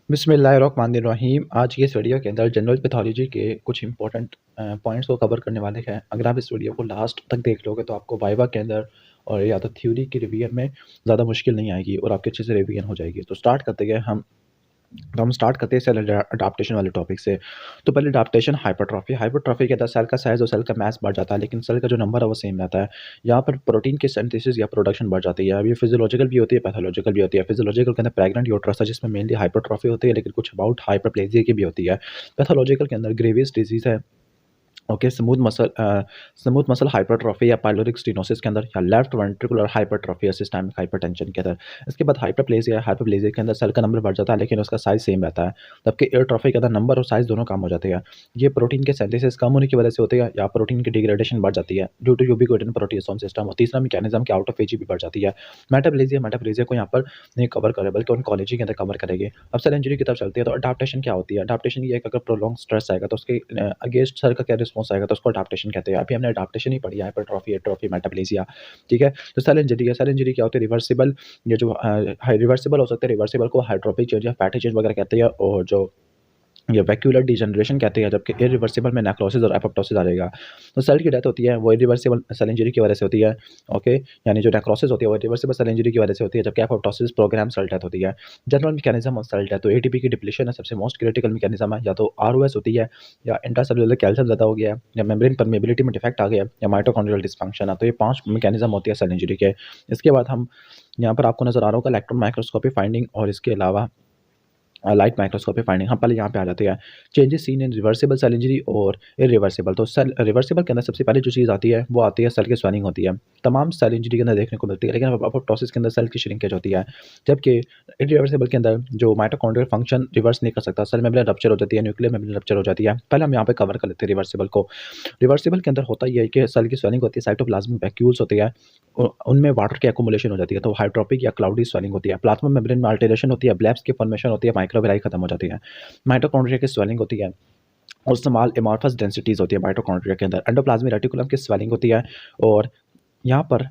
बिस्मिल्लाहिर्रहमानिर्रहीम। आज की इस वीडियो के अंदर जनरल पैथोलॉजी के कुछ इंपॉर्टेंट पॉइंट्स को कवर करने वाले हैं। अगर आप इस वीडियो को लास्ट तक देख लोगे तो आपको वाइवा के अंदर और या तो थ्योरी की रिवीजन में ज़्यादा मुश्किल नहीं आएगी और आपके अच्छे से रिवीजन हो जाएगी। तो हम स्टार्ट करते हैं सेल अडाप्टेशन वाले टॉपिक से। तो पहले अडाप्टेशन हाइपरट्रॉफी। हाइपरट्रॉफी के अंदर सेल का साइज और सेल का मास बढ़ जाता है, लेकिन सेल का जो नंबर है वो सेम रहता है। यहाँ पर प्रोटीन की सिंथेसिस या प्रोडक्शन बढ़ जाती है। अब ये फिजियोलॉजिकल भी होती है, पैथोलॉजिकल भी होती है। फिजियोलॉजिकल के अंदर प्रेग्नेंट यूट्रस है जिसमें मेनली हाइपरट्रॉफी होती है, लेकिन कुछ अबाउट हाइपरप्लेजिया की भी होती है। पैथोलॉजिकल के अंदर ग्रेवियस डिजीज है। ओके, स्मूथ मसल हाइपरट्रॉफी या पाइलोरिक स्टेनोसिस के अंदर, या लेफ्ट वेंट्रिकुलर हाइपरट्रॉफी या सिस्टेमिक हाइपरटेंशन के अंदर। इसके बाद हाइपरप्लेजिया के अंदर सेल का नंबर बढ़ जाता है, लेकिन उसका साइज सेम रहता है। जबकि एयरट्रॉफी के अंदर नंबर और साइज दोनों कम हो जाते हैं। ये प्रोटीन के सिंथेसिस कम होने की वजह से होती है, या प्रोटीन की डिग्रेडेशन बढ़ जाती है ड्यू टू यूबिक्विटिन प्रोटियोसोम सिस्टम। और तीसरा मैकेनिज्म के आउट ऑफ एजी भी बढ़ जाती है। मेटाप्लेजिया को यहाँ पर नहीं कवर करे, बल्कि ऑन्कोलॉजी के अंदर कवर करेगी। अब सेल इंजरी की तरफ चलती है, तो अडाप्टेशन क्या होती है? अडाप्टेशन ये है कि अगर प्रोलॉन्ग स्ट्रेस आएगा तो उसके अगेंस्ट सेल का क्या रिस्पॉन्स आएगा, तो उसको अडाप्टेशन कहते हैं। अभी हमने अडाप्टेशन ही पढ़ी है, हाइपरट्रॉफी, एट्रोफी, मेटाप्लेजिया। ठीक है, तो सेल इंजरी क्या होती है? रिवर्सिबल, ये जो रिवर्सिबल हो सकते हैं। रिवर्सिबल को हाइड्रोफिक चेंज या फैटी चेंज वगैरह कहते हैं, और जो ये वैक्यूलर डिजनरेशन कहते हैं। जबकि इरिवर्सिबल में नेक्रोसिस और एपोप्टोसिस आ जाएगा। तो सेल की डेथ होती है वो इरिवर्सिबल सेल इंजरी की वजह से होती है। ओके, यानी जो नेक्रोसिस होती है वो इरिवर्सिबल सेल इंजरी की वजह से होती है, जबकि एपोप्टोसिस प्रोग्राम सेल डेथ होती है। General mechanism of cell death, तो एटीपी की डिप्लीशन है सबसे मोस्ट क्रिटिकल मैकेनिज्म है। या तो आरओएस होती है, या इंट्रासेलुलर कैल्शियम ज़्यादा हो गया है, या मेम्ब्रेन परमेबिलिटी में डिफेक्ट आ गया है, या माइटोकॉन्ड्रियल डिस्फंक्शन है। तो ये 5 मैकेनिज्म होती है सेल इंजरी के। इसके बाद हम यहाँ पर आपको नज़र आ रहा होगा इलेक्ट्रॉन माइक्रोस्कोपी फाइंडिंग, और इसके अलावा लाइट माइक्रोस्कोपी फाइंडिंग। हम पहले यहाँ पे आ जाते हैं। Changes seen in reversible cell injury और इरिवर्सिबल। तो सेल रिवर्सिबल के अंदर सबसे पहले जो चीज़ आती है वो आती है सेल की स्वेलिंग होती है। तमाम सेल इंजरी के अंदर देखने को मिलती है, लेकिन अपोप्टोसिस के अंदर सेल की श्रिंकेज होती है। जबकि इरिवर्सिबल के अंदर जो माइटोकॉन्ड्रियल फंक्शन रिवर्स नहीं कर सकता, सेल मेम्ब्रेन रप्चर हो जाती है, न्यूक्लियर मेम्ब्रेन रप्चर हो जाती है। पहले हम यहाँ पे कवर कर लेते हैं रिवर्सिबल को। रिवर्सिबल के अंदर होता ये है कि सेल की स्वेलिंग होती है, साइटोप्लाज्मिक वैक्यूल्स होती है, उनमें वाटर की एक्युमुलेशन हो जाती है, तो हाइड्रोपिक या क्लाउडी स्वेलिंग होती है। प्लाज्मा मेम्ब्रेन में अल्टरेशन होती है, ब्लैब्स की फॉर्मेशन होती है, माइक्रोविलाई खत्म हो जाती है। माइटोकॉन्ड्रिया की स्वेलिंग होती है, और स्मॉल एमॉर्फस डेंसिटीज होती है माइटोकॉन्ड्रिया के अंदर। एंडोप्लाज्मिक रेटिकुलम की स्वेलिंग होती है, और यहाँ पर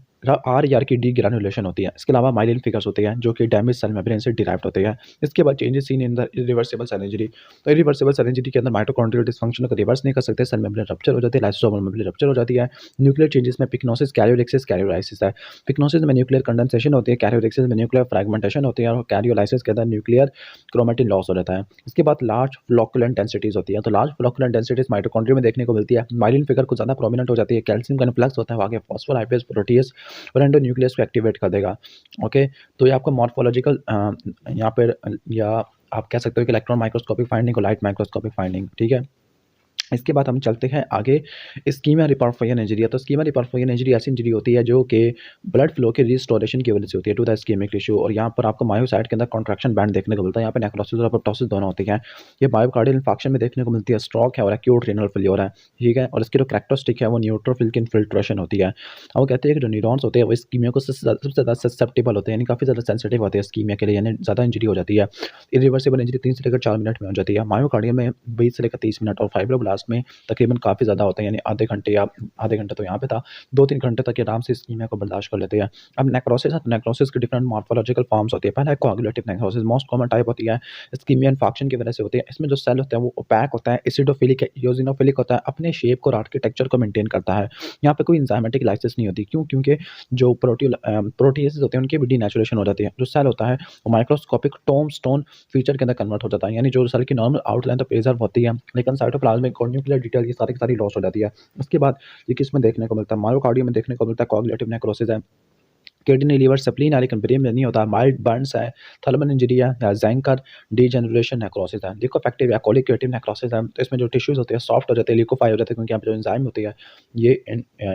आर या की डी ग्रैनुलेशन होती है। इसके अलावा माइलिन फिगर्स होते हैं जो कि डैमेज सेल मेम्ब्रेन से डिराइव्ड होते हैं। इसके बाद changes seen in the irreversible cell injury. तो इरिवर्सिबल सेल इंजरी के अंदर माइटोकॉन्ड्रियल डिसफंक्शन को रिवर्स नहीं कर सकते, सेल मेम्ब्रेन रप्चर हो जाती है, लाइसोसोमल मेम्ब्रेन रप्चर हो जाती है। न्यूक्लियर चेंजेस में पिक्नोसिस, कैरियोलाइसिस, कैरियोलाइसिस है। पिक्नोसिस में न्यूक्लियर कंडेंसेशन होती है, कैरियोलाइसिस में न्यूक्लियर फ्रैगमेंटेशन होती है, और कैरियोलाइसिस के अंदर न्यूक्लियर क्रोमेटिन लॉस हो जाता है। इसके बाद लार्ज फ्लोकुलेंट डेंसिटीज होती है। तो लार्ज फ्लोकुलेंट डेंसिटीज माइटोकॉन्ड्रिया में देखने को मिलती है। माइलिन फिगर को ज़्यादा प्रोमिनेंट हो जाती है, कैल्शियम का इन्फ्लक्स होता है, वो आगे फॉस्फोलाइपेज, प्रोटीज और एंडोन्यूक्लियस को एक्टिवेट कर देगा। ओके, तो ये आपका मॉर्फोलॉजिकल यहाँ पर, या आप कह सकते हो कि इलेक्ट्रॉन माइक्रोस्कोपिक फाइंडिंग और लाइट माइक्रोस्कोपिक फाइंडिंग। ठीक है, इसके बाद हम चलते हैं आगे। स्कीमा रिपरफेरियन इंजरी है। तो स्कीमा रिपरफेरियन इंजरी ऐसी इंजरी होती है जो कि ब्लड फ्लो के रिस्टोरेशन की वजह से होती है टू द इस्केमिक टिश्यू, और यहाँ पर आपको मायोसाइट के अंदर कॉन्ट्रैक्शन बैंड देखने को मिलता है। यहाँ पे नेक्रोसिस और एपोप्टोसिस दोनों होती हैं। ये मायोकार्डियल इंफाक्शन में देखने को मिलती है, स्ट्रोक है और एक्यूट रीनल फेल्योर है। ठीक है, और इसकी जो कैरेक्टरिस्टिक है वो न्यूट्रोफिल की इन्फिल्ट्रेशन होती है। और वो कहते हैं कि जो न्यूरॉन्स होते हैं वो इस्कीमिया को सबसे ज़्यादा ससेप्टेबल होते हैं, यानी काफ़ी ज़्यादा सेंसिटिव होते हैं इस्कीमिया के लिए, यानी ज़्यादा इंजरी हो जाती है। इरिवर्सिबल इंजरी 3 से लेकर 4 मिनट में हो जाती है। मायोकार्डियम में 20 से लेकर 30 मिनट, और फाइब्रोब्लास्ट में तकरीबन काफ़ी ज़्यादा होता है, यानी आधे घंटे, या आधे घंटे तो यहाँ पे था, 2-3 घंटे तक ये आराम से इस्कीमिया को बर्दाश्त कर लेते हैं। अब नेक्रोसिस है, तो नेक्रोसिस की डिफरेंट मॉर्फोलॉजिकल फॉर्म्स होती है। पहला है कोआगुलेटिव नेक्रोसिस, मोस्ट कॉमन टाइप होती है, इस्कीमिया इन्फाक्शन की वजह से होती है। इसमें जो सेल होते हैं वो ओपैक होता है, एसिडोफिलिक है, इओसिनोफिलिक होता है, अपने शेप और आर्किटेक्चर को मेंटेन करता है। यहाँ पे कोई एंजाइमेटिक लाइसिस नहीं होती। क्यों? क्योंकि जो प्रोटीएसेस होते हैं उनकी भी डीनेचुरेशन हो जाती है। जो सेल होता है वो माइक्रोस्कोपिक टोम स्टोन फीचर के अंदर कन्वर्ट हो जाता है, यानी जो सेल की नॉर्मल आउटलाइन तो प्रिजर्व होती है, लेकिन साइटोप्लाज्मिक और न्यूक्लियर डिटेल ये सारी की सारी लॉस हो जाती है। उसके बाद ये किसमें देखने को मिलता है? मायोकार्डियम में देखने को मिलता है, कोआगुलेटिव नेक्रोसिस है। किडनी, लीवर, स्प्लीन है, लेकिन ब्रेन में नहीं होता। माइल्ड बर्न्स है, थर्मल इंजरी है, या ज़ैंकर डीजेनरेशन नेक्रोसिस है। लिकोफैक्टिव या कोलिकेटिव नेक्रोसिस है। तो इसमें जो टिश्यूज़ होते हैं सॉफ्ट हो जाते हैं, लिकोफाई हो जाते हैं, क्योंकि यहाँ पे जो एंजाइम होती है ये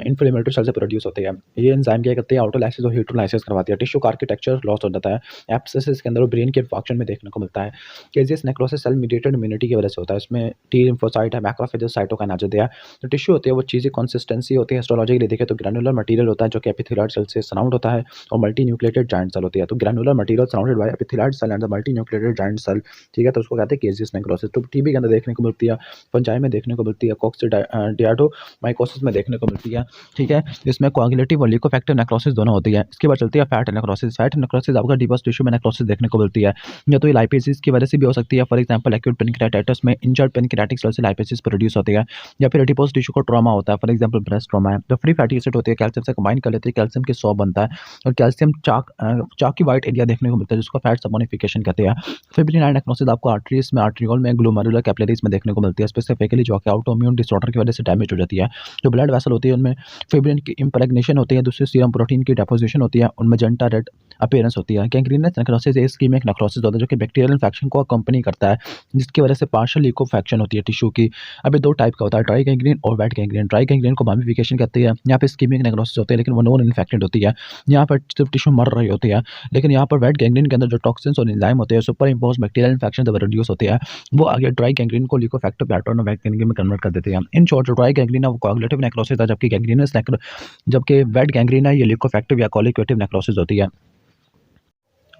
इन्फ्लेमेटरी सेल से प्रोड्यूस होती है। ये एंजाइम क्या करती है? ऑटोलाइसिस और हीटोलाइसिस करवाती है। टिश्यू का आर्किटेक्चर लॉस हो जाता है। एब्सेसिस के अंदर ब्रेन के इन्फेक्शन में देखने को मिलता है। Caseous necrosis cell mediated immunity की वजह से होता है। इसमें टी लिम्फोसाइट है, मैक्रोफेजेस, साइटोकाइन आ जाते हैं। जो टिश्यू होती है वो चीज़ें कंसिस्टेंसी होती है। हिस्टोलॉजिकली देखें तो ग्रैनुलर मटेरियल होता है जो कि एपिथेलियल सेल से सराउंड होता है। है और मल्टी न्यूक्लिएटेड जायंट सेल होती है। तो granular material surrounded by epithelial cell and the multi nucleated giant cell, ठीक है, तो उसको कहते हैं केसियस नेक्रोसिस। तो टीबी के अंदर देखने को मिलती है, फंजाई में देखने को मिलती है, कोक्सीडियाडोमाइकोसिस में देखने को मिलती है, ठीक है। इसमें कोआगुलेटिव और ल्यूकोफैक्टिव नेक्रोसिस दोनों होती है। इसके बाद चलती है फैट नेक्रोसिस। फैट नेक्रोसिस आपका डीपस टिश्यू में नेक्रोसिस देखने को मिलती है, या तो ये लाइपेसिस की वजह से भी हो सकती है। फॉर एग्जांपल एक्यूट पेनक्रियाटाइटिस में इंजर्ड पेनक्रियाटिक सेल से लाइपेसिस प्रोड्यूस होती है, या फिर एडिपोज टिश्यू को ट्रॉमा होता है, फॉर एग्जांपल ब्रेस्ट ट्रॉमा है। तो फ्री फैटी एसिड होती है, कैल्शियम से कंबाइन कर लेती है, कैल्शियम के सॉ बनता है और कैल्शियम चाक व्हाइट एरिया देखने को मिलता है जिसको फैट सपोनिफिकेशन कहते हैं। फिब्रिलाइन नेक्रोसिस आपको आर्टरीज में, आर्ट्रियोल में, ग्लोमेरुलर कैपिलरीज में देखने को मिलती है, स्पेसिफिकली जो कि ऑटोइम्यून डिसऑर्डर की वजह से डैमेज हो जाती है। जो ब्लड वेसल होती है उनमें फिब्रिन की इम्प्रेग्नेशन होती है, दूसरी सीरम प्रोटीन की डेपोजिशन होती है, उनमें जेंटा रेड अपीयरेंस होती है। गैंग्रीनस नेक्रोसिस एक इस्केमिक नेक्रोसिस होता है जो कि बैक्टीरियल इन्फेक्शन को अकम्पनी करता है, जिसकी वजह से पार्शियल लिकोफैक्शन होती है टिश्यू की। अब ये दो टाइप का होता है, ड्राई गैंग्रीन और वेट गैंग्रीन। ड्राई गैंग्रीन को ममिफिकेशन कहते हैं, यहाँ पे इस्केमिक नेक्रोसिस होती है लेकिन वो नॉन इन्फेक्टेड होती है, यहाँ पर सिर्फ टिश्यू मर रही होती है। लेकिन यहाँ पर वेट गैंग्रीन के अंदर जो टॉक्सिन्स और एंजाइम होते हैं, सुपर इम्पोज बैक्टीरियल इन्फेक्शन जब रिड्यूस होती है, वो आगे ड्राई गैंग्रीन को लिकोफैक्टिव पैटर्न और वेट गैंग्रीन में कन्वर्ट कर देते हैं। इन शॉर्ट जो ड्राई गैंग्रीन है वो कोआगुलेटिव नेक्रोसिस है, जबकि वेट गैंग्रीन है ये लिकोफैक्टिव या कोलिक्वेटिव नेक्रोसिस होती है।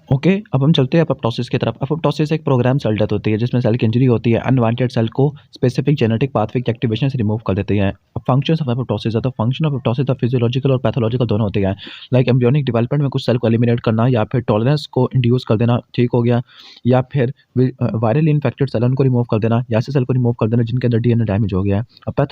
ओके, अब हम चलते हैं एपोप्टोसिस की तरफ। एपोप्टोसिस एक प्रोग्राम सेल डेथ होती है जिसमें सेल की इंजरी होती है, अनवांटेड सेल को स्पेसिफिक जेनेटिक पाथवे की एक्टिवेशन से रिमूव कर देती है। अब फंक्शंस ऑफ एपोप्टोसिस है, तो फंक्शन ऑफ एपोप्टोसिस तो फिजियोलॉजिकल और पैथोलॉजिकल दोनों होते हैं। लाइक एम्ब्रियोनिक डेवलपमेंट में कुछ सेल को एलिमिनेट करना, या फिर टॉलरेंस को इंड्यूस कर देना, ठीक हो गया, या फिर वायरली इन्फेक्टेड सेल उनको रिमूव कर देना, या ऐसे सेल को रिमूव कर देना जिनके अंदर डीएनए डैमेज हो गया है। अब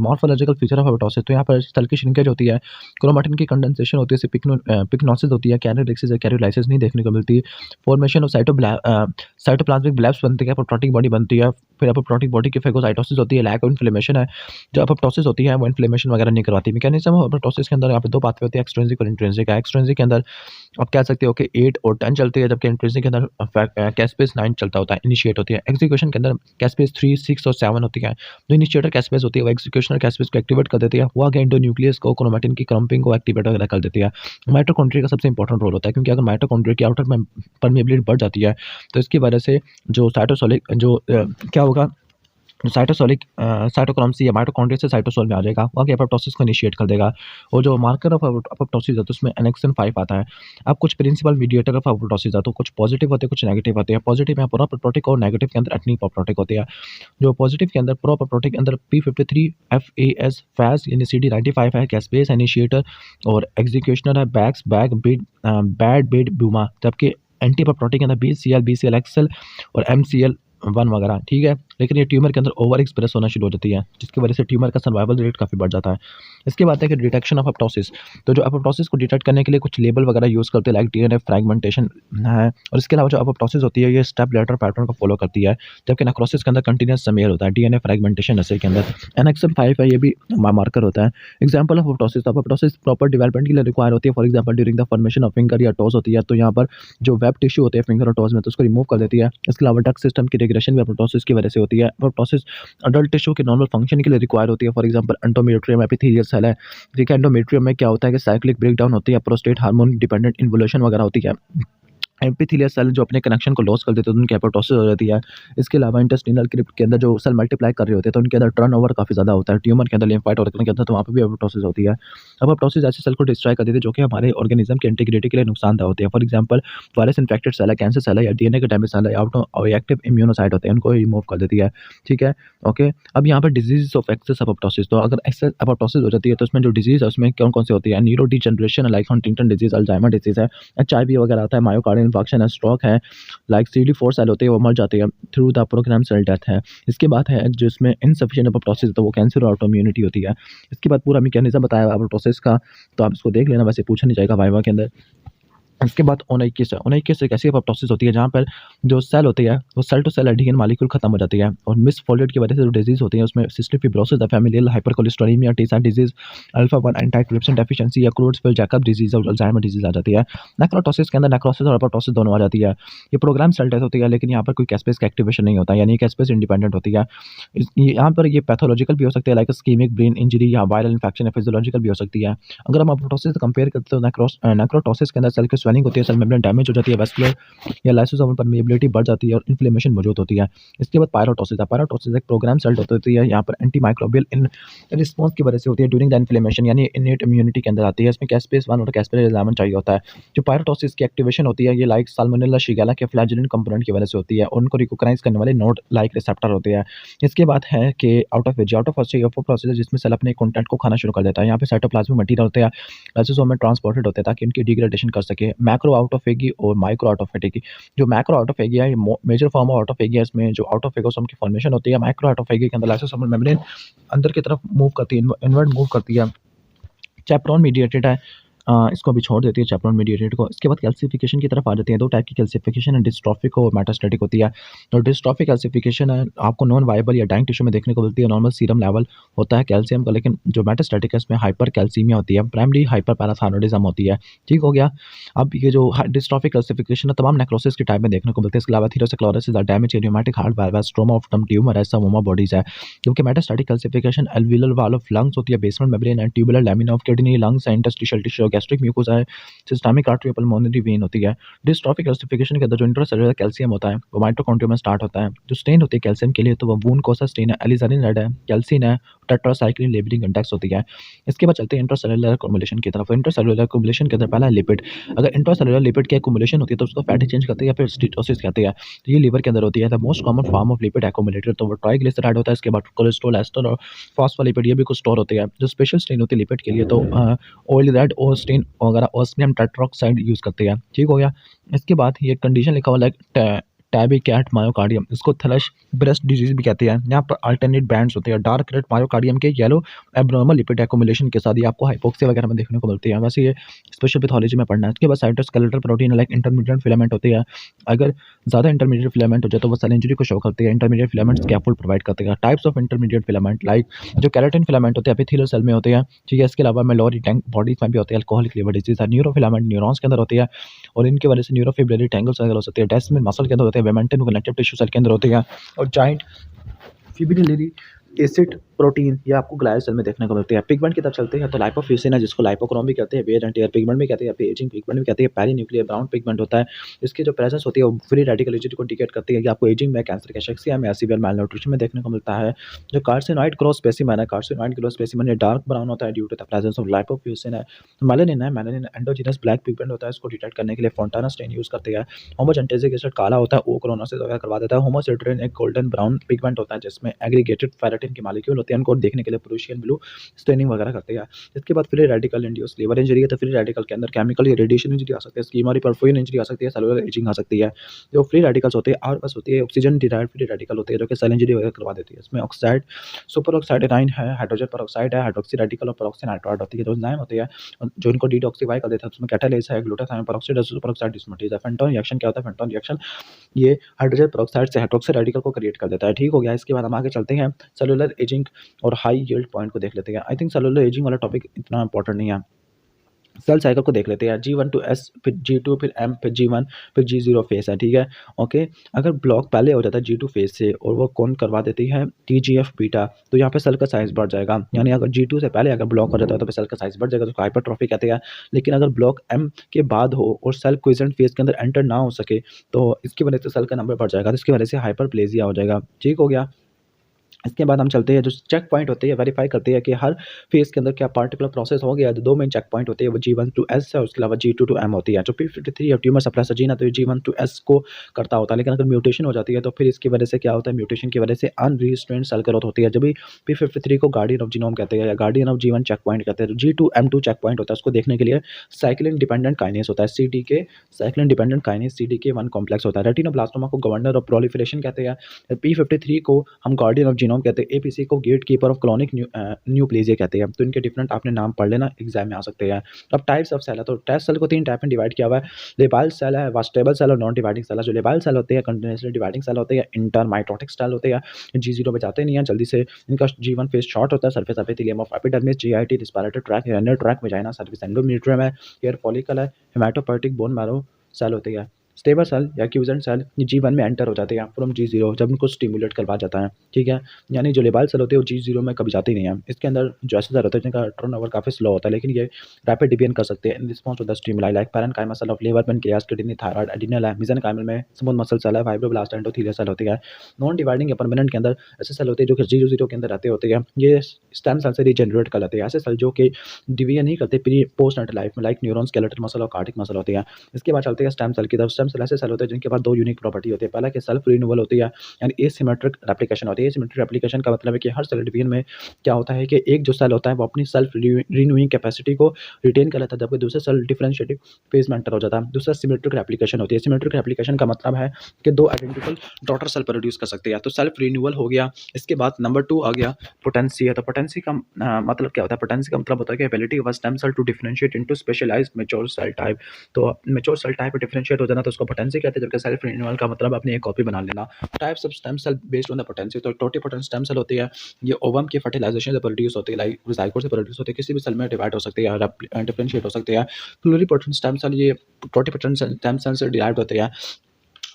मॉर्फोलॉजिकल फीचर ऑफ एपोप्टोसिस, तो यहाँ पर सेल की श्रिंकेज होती है, क्रोमैटिन की कंडेंसेशन होती है, पिक्नोसिस होती है, कैरियोलेक्सिस या कैरियोलाइसिस नहीं देखने को मिलती, फॉर्मेशन ऑफ साइटोप्लाज्मिक ब्लब्स बनते हैं, एपोप्टोटिक बॉडी बनती है, फिर एपोप्टोटिक बॉडी की फेगोसाइटोसिस होती है, लैक ऑफ इन्फ्लेमेशन है। जो एपोप्टोसिस होती है वो इन्फ्लेमेशन वगैरह नहीं करवाती। मैकेनिज्म ऑफ एपोप्टोसिस के अंदर यहाँ पे दो पाथवे होते हैं, एक्सट्रिंसिक और इंट्रिंसिक। एक्सट्रिंसिक के अंदर आप कह सकते हो कि 8 और 10 चलती है, जबकि इंट्रिंसिक के अंदर कैस्पेस 9 चलता होता है, इनिशिएट होती है। एग्जीक्यूशन के अंदर कैस्पेस 3, 6 और 7 होती है। जो इनिशिएटर कैस्पेस होती है वो एग्जीक्यूशनर कैस्पेस को एक्टिवेट कर देती है, वो आगे एंडोन्यूक्लियस को, क्रोमैटिन की क्रम्पिंग को एक्टिवेट वगैरह कर देती है। माइटोकॉन्ड्रिया का सबसे इंपॉर्टेंट रोल होता है, क्योंकि अगर माइटोकॉन्ड्रिया की आउटर में परमेबिलिटी बढ़ जाती है तो इसकी वजह से जो क्या होगा, साइटोक्रोम सी या माइटोकॉन्ड्रिया से साइटोसोल में आ जाएगा, वो आगे एपोप्टोसिस को इनिशिएट कर देगा। और जो मार्कर ऑफ एपोप्टोसिस है तो उसमें एनेक्सिन 5 आता है। अब कुछ प्रिंसिपल मीडिएटर ऑफ एपोप्टोसिस है, तो कुछ पॉजिटिव होते हैं, कुछ नेगेटिव होते हैं। पॉजिटिव में प्रो एपोप्टोटिक और नेगेटिव के अंदर एटनी एपोप्टोटिक होती है। जो पॉजिटिव के अंदर प्रो एपोप्टोटिक के अंदर P53 FAS फैस यानी CD95 है कैस्पेस इनिशिएटर और एग्जीक्यूशनर है बैड बेड ब्यूमा, जबकि एंटी एपोप्टोटिक के अंदर BCL और MCL1 वगैरह, ठीक है। लेकिन ये ट्यूमर के अंदर ओवर एक्सप्रेस होना शुरू हो जाती है, जिसकी वजह से ट्यूमर का सर्वाइवल रेट काफ़ी बढ़ जाता है। इसके बाद है कि डिटेक्शन ऑफ एपोप्टोसिस, तो जो एपोप्टोसिस को डिटेक्ट करने के लिए कुछ लेबल वगैरह यूज़ करते हैं, लाइक डीएनए फ्रैगमेंटेशन है। और इसके अलावा जो एपोप्टोसिस होती है ये स्टेप लेटर पैटर्न को फॉलो करती है, जबकि नेक्रोसिस के अंदर कंटिन्यूस समेयर होता है, डीएनए फ्रैगमेंटेशन ऐसे के अंदर। एनेक्सन 5 है, ये भी मार्कर होता है। एग्जाम्पल ऑफ एपोप्टोसिस, तो एपोप्टोसिस प्रॉपर डेवलपमेंट के लिए रिक्वायर होती है। For example during the formation of finger या टोज होती है, तो यहाँ पर जो वेब टिश्यू होते हैं फिंगर और टोज में, तो उसको रिमूव कर देती है। इसके अलावा डक्ट सिस्टम की रिग्रेशन भी एपोप्टोसिस की वजह से होती है। एपोप्टोसिस अडल्ट टिश्यू के नॉर्मल फंक्शन के लिए रिक्वायर होती है। For example endometrium epithelial cell है, ठीक है। एंडोमेट्रियम में क्या होता है कि साइक्लिक ब्रेकडाउन होती है, प्रोस्टेट हार्मोन डिपेंडेंट इन्वोल्यूशन वगैरह होती है। एपिथेलियल सेल जो अपने कनेक्शन को लॉस कर देते हैं तो उनकी एपोप्टोसिस हो जाती है। इसके अलावा इंटेस्टिनल क्रिप्ट के अंदर जो सेल मल्टीप्लाई कर रहे होते हैं तो उनके अंदर टर्नओवर काफ़ी ज़्यादा होता है। ट्यूमर के अंदर, लिम्फोसाइट ऑर्गन के अंदर, तो वहाँ पे भी एपोप्टोसिस होती है। एपोप्टोसिस ऐसे सेल को डिस्ट्रॉय कर देती है जो कि हमारे ऑर्गेनिज्म की इंटीग्रिटी के लिए नुकसानदायक होती है। For example virus infected cell है, कैंसर सेल है, या डीएनए के डैमेज सेल है, और एक्टिव इम्यूनोसाइट होते हैं, उनको रिमूव कर देती है, ठीक है। ओके, अब यहाँ पर डिजीज ऑफ एक्सेस एपोप्टोसिस, तो अगर एक्सेस एपोप्टोसिस हो जाती है तो उसमें जो डिजीज है उसमें कौन कौन सी होती है? Neuro degeneration like Huntington disease, Alzheimer disease है, HIV वगैरह आता है, मायोकार्डियल इंफार्क्शन है, स्ट्रोक है, लाइक CD4 सेल होते हैं वो मर जाते हैं through the program cell death है। इसके बाद है जिसमें इनसफिशिएंट एपोप्टोसिस, तो वो कैंसर और ऑटोइम्यूनिटी होती है। इसके बाद पूरा मैकेनिज्म बताया एपोप्टोसिस का, तो आप इसको देख लेना, वैसे पूछा नहीं जाएगा वाइवा के अंदर। इसके बाद ओनाइकिस है। ओनाइकिस एक ऐसी एपोप्टोसिस होती है जहाँ पर जो सेल होती है वो cell to cell adhesion molecule खत्म हो जाती है, और मिसफोल्डेड की वजह से जो डिजीज होती है उसमें cystic fibrosis, familial hypercholesterolemia, T cell disease, alpha one antitrypsin deficiency या क्रोड्सफेल्ड-जैकब डिजीज और अल्जाइमर डिजीज आ जाती है। नेक्रोटोसिस के अंदर नेक्रोसिस और एपोप्टोसिस दोनों आ जाती है। ये प्रोग्राम सेल डेथ होती है, लेकिन यहाँ पर कोई कैस्पेस का एक्टिवेशन नहीं होता, यानी कैस्पेस इंडिपेंडेंट होती है। यहाँ पर ये पैथोलॉजिकल भी हो सकती है, लाइक स्कीमिक ब्रेन इंजरी या वायरल इन्फेक्शन, या फिजियोलॉजिकल भी हो सकती है। अगर हम एपोप्टोसिस से कंपेयर करते हैं तो नेक्रोटोसिस के अंदर सेल की स्वेलिंग होती है, सेल मेम्ब्रेन डैमेज हो जाती है, वैस्कुलर या लाइसोसोमल परमेबिलिटी बढ़ जाती है और इन्फ्लेमेशन मौजूद होती है। इसके बाद पायरोटोसिस है। पायरोटोसिस एक प्रोग्राम सेल डेथ होती है, यहाँ पर एंटीमाइक्रोबियल इन रिस्पॉन्स की वजह से होती है ड्यूरिंग द इन्फ्लेमेशन, यानी इन्नेट इम्यूनिटी के अंदर आती है। इसमें कैस्पेस 1 और कैस्पेस 11 चाहिए होता है। जो पायरोटोसिस की एक्टिवेशन होती है, ये लाइक साल्मोनेला शिगेला के फ्लैजेलेंट कंपोनेंट की वजह से होती है और उनको रिकॉग्नाइज करने वाले नोड लाइक रिसेप्टर होते हैं। इसके बाद है कि आउटोफेजी। आउटोफेजी वो प्रोसेस है जिसमें सेल अपने कंटेंट को खाना शुरू कर देता है। यहाँ पे साइटोप्लाज्मिक मटेरियल होते हैं, लाइसोसोम में ट्रांसपोर्टेड होते हैं ताकि उनकी डिग्रेडेशन कर सके। मैक्रो आउटोफेगी और माइक्रो आउटोफेगी। जो मैक्रो ऑटोफेगी है, ये मेजर फॉर्म ऑफ ऑटोफेगी है। इसमें जो ऑटोफेगोसोम की फॉर्मेशन होती है। माइक्रो ऑटोफेगी के अंदर लाइसोसोमल मेम्ब्रेन अंदर की तरफ मूव करती है, इनवर्ड मूव करती है। चैपेरोन मीडिएटेड है, इसको अभी छोड़ देती है चैपेरोन मीडिएटेड को। इसके बाद कैल्सिफिकेशन की तरफ आ जाती है। दो टाइप की कैल्सिफिकेशन है, डिस्ट्रॉफिक और मेटास्टैटिक होती है। तो डिस्ट्रॉफिक कैल्सिफिकेशन है आपको नॉन वायबल या डाइंग टिश्यू में देखने को मिलती है। नॉर्मल सीरम लेवल होता है कैल्शियम का, लेकिन जो मेटास्टैटिक है इसमें हाइपर कैल्सीमिया होती है, प्राइमरी हाइपर पैराथायरॉयडिज्म होती है। ठीक हो गया। अब ये जो डिस्ट्रॉफिक कैल्सिफिकेशन है तमाम नेक्रोसिस के टाइप में देखने को मिलती है। इसके अलावा atherosclerosis, damage rheumatic heart valve, stroma of tum tumour, ऐसा मोमा बॉडीज है। क्योंकि metastatic calcification alveolar wall of lungs होती है, basement membrane and tubular lamina of kidney, lungs and interstitial tissue, gastric mucosa है, सिस्टमिक आर्टरी, पल्मोनरी वेन होती है। Dystrophic calcification के अंदर जो इंट्रासेलुलर कैल्शियम होता है वो माइटोकॉन्ड्रिया में स्टार्ट होता है। जो स्टेन होती है कैल्शियम के लिए तो वो वून कोसा स्टेन है, एलिजानिन रेड है, कैल्सिन है, टेट्रासाइक्लिन लेबलिंग इंडेक्स होती है। इसके बाद चलते हैं इंट्रासेलुलर एक्युमुलेशन की तरफ। इंट्रासेलुलर एक्युमुलेशन के अंदर पहला है लिपिड। अगर इंट्रासेलुलर लिपिड की एक्युमुलेशन होती है तो उसको फैटी चेंज करते हैं या फिर स्टीटोसिस कहते हैं। तो ये लीवर के अंदर होती है। The most common form of lipid accumulated तो वो ट्राइग्लिसराइड होता है। इसके बाद कोलेस्ट्रॉल, एस्टर और फॉस्फोलिपिड ये भी कुछ स्टोर होते हैं। जो स्पेशल स्टेन होती है लिपिड के लिए तो ऑयल रेड और स्टेन वगैरह ऑस्मियम टेट्रोक्साइड यूज़ करते हैं। ठीक हो गया। इसके बाद ये कंडीशन लिखा हुआ है टैबिकैट मायोकार्डियम, इसको थ्रश ब्रेस्ट डिजीज भी कहते हैं। यहाँ पर अल्टरनेट बैंड्स होते हैं डार्क रेड मायोकार्डियम के येलो एब्नॉर्मल लिपिड एक्युमुलेशन के साथ। ये आपको हाइपोक्सिया वगैरह में देखने को मिलती है। वैसे ये स्पेशल पैथोलॉजी में पढ़ना है। इसके बाद cytoskeletal protein like intermediate filament होती है। अगर ज़्यादा इंटरमीडिएट फिलामेंट हो जाए तो वो सेल इंजरी को शो करती है। इंटरमीडिएट फिलामेंट स्कैफोल्ड प्रोवाइड करते हैं। Types of intermediate filament like जो केराटिन फिलामेंट होते हैं एपिथेलियल सेल में होते हैं। ठीक है। इसके अलावा मेलोरी टैंक बॉडीज में भी होते हैं। अल्कोहलिक लिवर डिजीज है। न्यूरोफिलामेंट न्यूरॉन्स के अंदर होती है और इनकी वजह से न्यूरोफिब्रिलरी टैंगल्स वगैरह हो सकते हैं। डेस्मिन मसल के अंदर होते हैं। वेमेंटिन कनेक्टिव टिश्यू सेल के अंदर होती है और जॉइंट फिब्रिलरी एसिड प्रोटीन ये आपको ग्लायल सेल में देखने को मिलती है। पिगमेंट की तरफ चलते हैं तो लाइपोफ्यूसिन है जिसको लाइपोक्रोम भी कहते हैं, वेयर एंड टियर पिगमेंट भी कहते हैं, एजिंग पिगमेंट भी कहते हैं, पेरीन्यूक्लियर ब्राउन पिगमेंट होता है। इसकी जो प्रेजेंस होती है वो फ्री रेडिकलिटी को इंडिकेट करती है कि आपको एजिंग में, कैंसर के शेक्सिया में, सीवियर मैलन्यूट्रिशन में देखने को मिलता है। जो कार्सिनॉइड ग्रोथ स्पेसिमेन है, कार्सिनॉइड ग्रोथ स्पेसिमेन ये डार्क ब्राउन होता है due to the presence of lipofuscin है। मेलानिन है, मेलानिन एंडोजीनस ब्लैक पिगमेंट होता है, इसको डिटेक्ट करने के लिए फोंटाना स्टेन यूज करते हैं। होमोजेंटेसिक एसिड काला होता है, ओक्रोनोसिस वगैरह करवा देता है। होमोसिट्रीन एक गोल्डन ब्राउन पिगमेंट होता है जिसमें एग्रीगेटेड फेरेटिन के मॉलिक्यूल होते हैं, उनको देखने के लिए प्रूशियन ब्लू स्टेनिंग वगैरह करते हैं। इसके बाद free radical induce liver injury है तो फ्री रेडिकल के अंदर केमिकल या रेडिएशन इंजरी आ सकती है, स्कीमा परफोरिन इंजरी आ सकती है, सेलुलर एजिंग आ सकती है। जो फ्री रेडिकल्स होते हैं और बस होती है ऑक्सीजन डिराइव्ड फ्री रेडिकल होते हैं जो कि सेल इंजरी वगैरह करवा देती है। इसमें ऑक्साइड सुपर ऑक्साइड एनाइन है, हाइड्रोजन पर है, हाइड्रोक्सी रेडिकल और पेरोक्सी नाइट्राइड होती है। जो एंजाइम होते हैं जो इनको डिटॉक्सिफाई कर देता है उसमें कैटालेस है, ग्लूटाथायोन पेरोक्साइड सुपर ऑक्साइड डिस्मोटेज है। फेंटोन रिएक्शन क्या होता है? फेंटोन रिएक्शन ये हाइड्रोजन पेरोक्साइड से हाइड्रोक्सी रेडिकल को क्रिएट कर देता है। ठीक हो गया। इसके बाद हम आगे चलते हैं सेलुलर एजिंग और हाई यील्ड पॉइंट को देख लेते हैं। आई थिंक सेलुलर एजिंग वाला टॉपिक इतना इंपॉर्टेंट नहीं है। सेल साइकिल को देख लेते हैं। G1 टू S फिर G2 फिर M फिर G1 फिर G0 फेस है। ठीक है। ओके। अगर ब्लॉक पहले हो जाता है G2 फेस से और वो कौन करवा देती है TGF बीटा तो यहाँ पे सेल का साइज बढ़ जाएगा। यानी अगर G2 से पहले अगर ब्लॉक हो जाता है तो सेल का साइज बढ़ जाएगा, तो हाइपरट्रॉफी कहते हैं। लेकिन अगर ब्लॉक M के बाद हो और सेल क्विसेंट फेस के अंदर एंटर ना हो सके तो इसकी वजह से सेल का नंबर बढ़ जाएगा, तो इसकी वजह से हाइपरप्लेजिया हो जाएगा। ठीक हो गया। इसके बाद हम चलते हैं जो चेक पॉइंट होते हैं वेरीफाई करते हैं कि हर फेज के अंदर क्या पार्टिकुलर प्रोसेस हो गया। तो दो मेन चेक पॉइंट होते हैं वो G1 टू S है, उसके अलावा G2 टू M होती है। जो P53 और ट्यूमर सप्रेसर जीन है तो ये G1 टू S को करता होता है, लेकिन अगर म्यूटेशन हो जाती है तो फिर इसकी वजह से क्या होता है, म्यूटेशन की वजह से अनरिस्ट्रेंड सेल ग्रोथ होती है। जब भी P53 को गार्डियन ऑफ जीनोम कहते हैं या guardian of G1 check point कहते हैं। तो G2 M2 चेक पॉइंट होता है, उसको देखने के लिए साइक्लिन डिपेंडेंट काइनेस होता है, CDK cyclin dependent kinase CDK1 complex होता है। रेटिनोब्लास्टोमा को गवर्नर ऑफ प्रोलिफरेशन कहते हैं। P53 को हम गार्डियन ऑफ जीनोम कहते हैं। APC को gatekeeper of colonic neoplasia कहते हैं। तो इनके डिफरेंट आपने नाम पढ़ लेना, एग्जाम में आ सकते हैं। अब टाइप्स ऑफ सेल है तो टेस्ट सेल को तीन टाइप में डिवाइड किया हुआ है। लेबाइल सेल है, वास्टेबल सेल और नॉन डिवाइडिंग सेल है। जो लेबाइल सेल होते हैं कंटिन्यूसली डिवाइडिंग सेल होते हैं, इंटरमाइटोटिक सेल होते हैं, G0 पे जाते नहीं है जल्दी से। इनका G1 फेज शॉर्ट होता है, surface epithelium of epidermis, GIT respiratory track, urinary track, vagina, service endometrium है, हेयर फॉलिकल है, हेमाटोपोइएटिक बोन मैरो सेल होती है। स्टेबल सेल या क्यूजेंट सेल G1 में एंटर हो जाते हैं फ्रॉम G0 जब उनको स्टिमुलेट करवाया जाता है, ठीक है। यानी जो लेबाइल सेल होते हैं वो G0 में कभी जाते ही नहीं है। इसके अंदर जो ऐसे सेल होते हैं जिनका टर्नओवर काफ़ी स्लो होता है, लेकिन ये रैपिड डिवीजन कर सकते हैं in response to the stimuli like parenchymal cell of liver, pancreas, kidney, thyroid, adrenal है। मेसेनकाइमल में स्मूथ मसल सेल है, फाइब्रोब्लास्ट, एंडोथेलियल सेल होती है। नॉन डिवाइडिंग या परमानेंट के अंदर ऐसे सेल होते हैं जो कि G0 के अंदर रहते होते हैं। ये स्टेम सेल से रीजनरेट कर लेते हैं। ऐसे सेल जो कि डिवीजन नहीं करते प्री पोस्ट नाटल लाइफ में, लाइक न्यूरॉन, स्केलेटल मसल और कार्डियक मसल होती है। इसके बाद चलते हैं स्टेम सेल की तरफ। स्टेम सेल ऐसे सेल होते हैं जिनके पास दो यूनिक प्रॉपर्टी होती है। पहला कि सेल्फ रिन्यूअल होती है, यानी एसिमेट्रिक रेप्लिकेशन होती है। एसिमेट्रिक रेप्लिकेशन का मतलब है कि हर सेल डिवीजन में क्या होता है कि एक जो सेल होता है वो अपनी सेल्फ रिन्यूइंग कैपेसिटी को रिटेन कर लेता है, जबकि दूसरा सेल डिफरेंशिएटिंग फेज में एंटर हो जाता है। दूसरा सिमेट्रिक रेप्लिकेशन होती है। सिमेट्रिक रेप्लिकेशन का मतलब है कि दो आइडेंटिकल डॉटर सेल प्रोड्यूस कर सकते हैं। तो सेल्फ रिन्यूअल हो गया। इसके बाद नंबर 2 आ गया पोटेंसी है। तो पोटेंसी का मतलब क्या होता है? पोटेंसी का मतलब होता है कि ability of stem cell to differentiate into specialised mature cell type. तो मैच्योर सेल टाइप डिफरेंशिएट हो जाना तो उसको पोटेंसी कहते हैं, जबकि सेल्फ रिन्यूअल का मतलब अपनी एक कॉपी बना लेना। Types of stem cell based on the potency. तो टोटिपोटेंट स्टेम सेल होती है, ये ओवम की फर्टिलाइजेशन से प्रोड्यूस होती है, लाइक ज़ाइगोट से प्रोड्यूस होती है, किसी भी सेल में डिवाइड हो सकती है, डिफरेंशिएट हो सकती है। प्लूरिपोटेंट स्टेम सेल ये टोटिपोटेंट स्टेम सेल से डिराइव्ड होते हैं।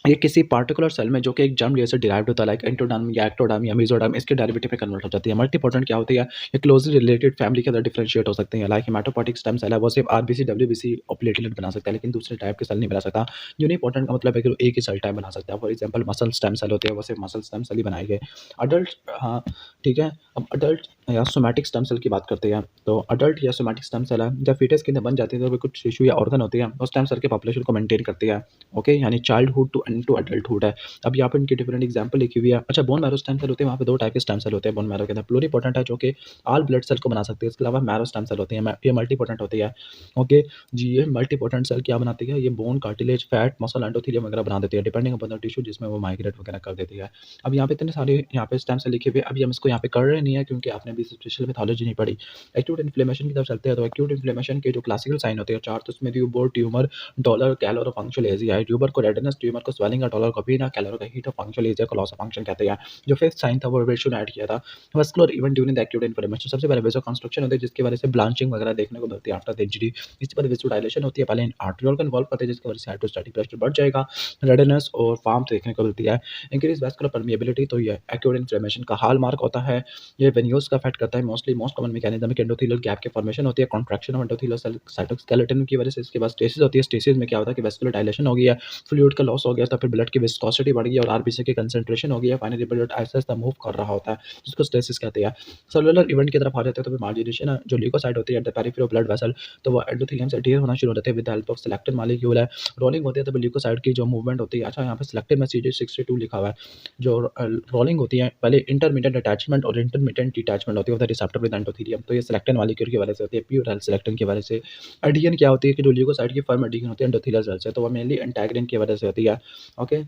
ये किसी पार्टिकुलर सेल में जो कि एक जर्म लेयर से डिराइव्ड होता है, लाइक एंडोडर्म या एक्टोडर्म या मेसोडर्म, इसके डेरिवेटिव में कन्वर्ट हो जाती है। मल्टीपोटेंट क्या होती है? ये क्लोजली रिलेटेड फैमिली के अंदर डिफरेंशिएट हो सकते हैं, लाइक हेमाटोपोटिक स्टेम सेल है वो सिर्फ आरबीसी, डब्ल्यूबीसी और प्लेटलेट बना सकता है, लेकिन दूसरे टाइप के सेल नहीं बना सकता। यूनिपोटेंट का मतलब है कि वो एक ही सेल टाइप बना सकता है। For example muscle stem cell होते हैं, वो सिर्फ मसल स्टेम सेल ही बनाएंगे। अडल्ट, हाँ ठीक है। अब अडल्ट या सोमैटिक स्टेम सेल की बात करते हैं। तो अडल्ट या सोमैटिक स्टेम सेल है जब फीटस के अंदर बन जाती है तो वे कुछ टिश्यू या ऑर्गन होते हैं, उस स्टेम सेल के पॉपुलेशन को मेंटेन करती है। ओके, यानी चाइल्डहुड टू अडल्टहुड है। अब यहाँ पे इनकी डिफरेंट एग्जांपल लिखी हुई है। अच्छा, बोन मैरो स्टेम सेल होते हैं, वहाँ पे दो टाइप के स्टेम सेल होते हैं बोन मैरो के अंदर। प्लूरिपोटेंट है जो कि ऑल ब्लड सेल को बना सकते हैं, इसके अलावा मैरो स्टेम सेल होते हैं, ये मल्टीपोटेंट होती है। ओके जी, ये मल्टीपोटेंट सेल क्या बनाती है? ये bone, cartilage, fat, muscle, endothelium वगैरह बना देती है, डिपेंडिंग अपॉन द टिश्यू जिसमें वो माइग्रेट वगैरह कर देती है। अब यहाँ पे इतने सारे यहाँ पे स्टेम सेल लिखे हुए, अभी हम इसको यहाँ पे कर रहे नहीं है क्योंकि आपने अभी स्पेशल पैथोलॉजी नहीं पढ़ी। एक्यूट इन्फ्लेमेशन की तरफ चलते हैं। तो एक्यूट इन्फ्लेमेशन के जो क्लासिकल साइन होते हैं चार, तो उसमें ट्यूबर, ट्यूमर, डॉलर, कैलर और फंक्शनल एजिया है। ट्यूबर को रेडनेस, ट्यूमर को स्वेलिंग, डॉलर को पीना, कैलर को हीट और फंक्शनल एजिया को लॉस ऑफ फंक्शन कहते हैं। जो फिफ्थ साइन था वो रेशो ने ऐड किया था। Vascular event during the acute inflammation, सबसे पहले वेसो कंस्ट्रक्शन होती है जिसकी वजह से ब्लांचिंग वगैरह देखने को मिलती है आफ्टर द इंजरी। इसके बाद वेसोडाइलेशन होती है, पहले आर्टेरियल को इन्वॉल्व करते हैं जिसकी वजह से हाइड्रोस्टैटिक प्रेशर बढ़ जाएगा, रेडनेस और वार्मथ देखने को मिलती है। इंक्रीज वैस्कुलर परमिएबिलिटी, तो ये एक्यूट इन्फ्लेमेशन का हाल मार्क होता है। ये वेन्यूल्स का अफेक्ट करता है। मोस्ट कॉमन मैकेनिज्म है एंडोथेलियल गैप के फॉर्मेशन होती है, कॉन्ट्रैक्शन ऑफ एंडोथेलियल साइटोस्केलेटन की वजह से। इसके बाद स्टेसिस होती है। स्टेसिस में क्या होता है कि वैस्कुलर डायलेशन हो गया, फ्लूइड का लॉस हो गया, तो फिर ब्लड की विस्कोसिटी बढ़ गई और आरबीसी की कंसंट्रेशन हो गई है। फाइनली ब्लड आहिस्ता मूव कर रहा होता है जिसको स्टेसिस कहते हैं। सेलुलर इवेंट की तरफ आ जाते हैं तो फिर मार्जिनेशन जो ल्यूकोसाइट होती है at the periphery of blood vessel, तो वो एंडोथेलियम से एडहियर होना शुरू हो जाते हैं with the help of selectin molecule है। रोलिंग होती है तो ल्यूकोसाइट की जो मूवमेंट होती है। अच्छा, यहाँ पे सिलेक्टिन में CD62 लिखा हुआ है। जो रोलिंग होती है पहले इंटरमीडिएट अटैचमेंट और इंटरमीडिएट डिटैचमेंट होती है of the receptor with endothelium, तो ये सिलेक्टिन मॉलिक्यूल की वजह से होती है, प्योर सिलेक्टिन की वजह से। एडिशन क्या होती है कि जो ल्यूकोसाइट की फर्म एडिशन होती है एंडोथेलियल सेल से, तो वो मेनली इंटीग्रिन की वजह से होती है। ओके,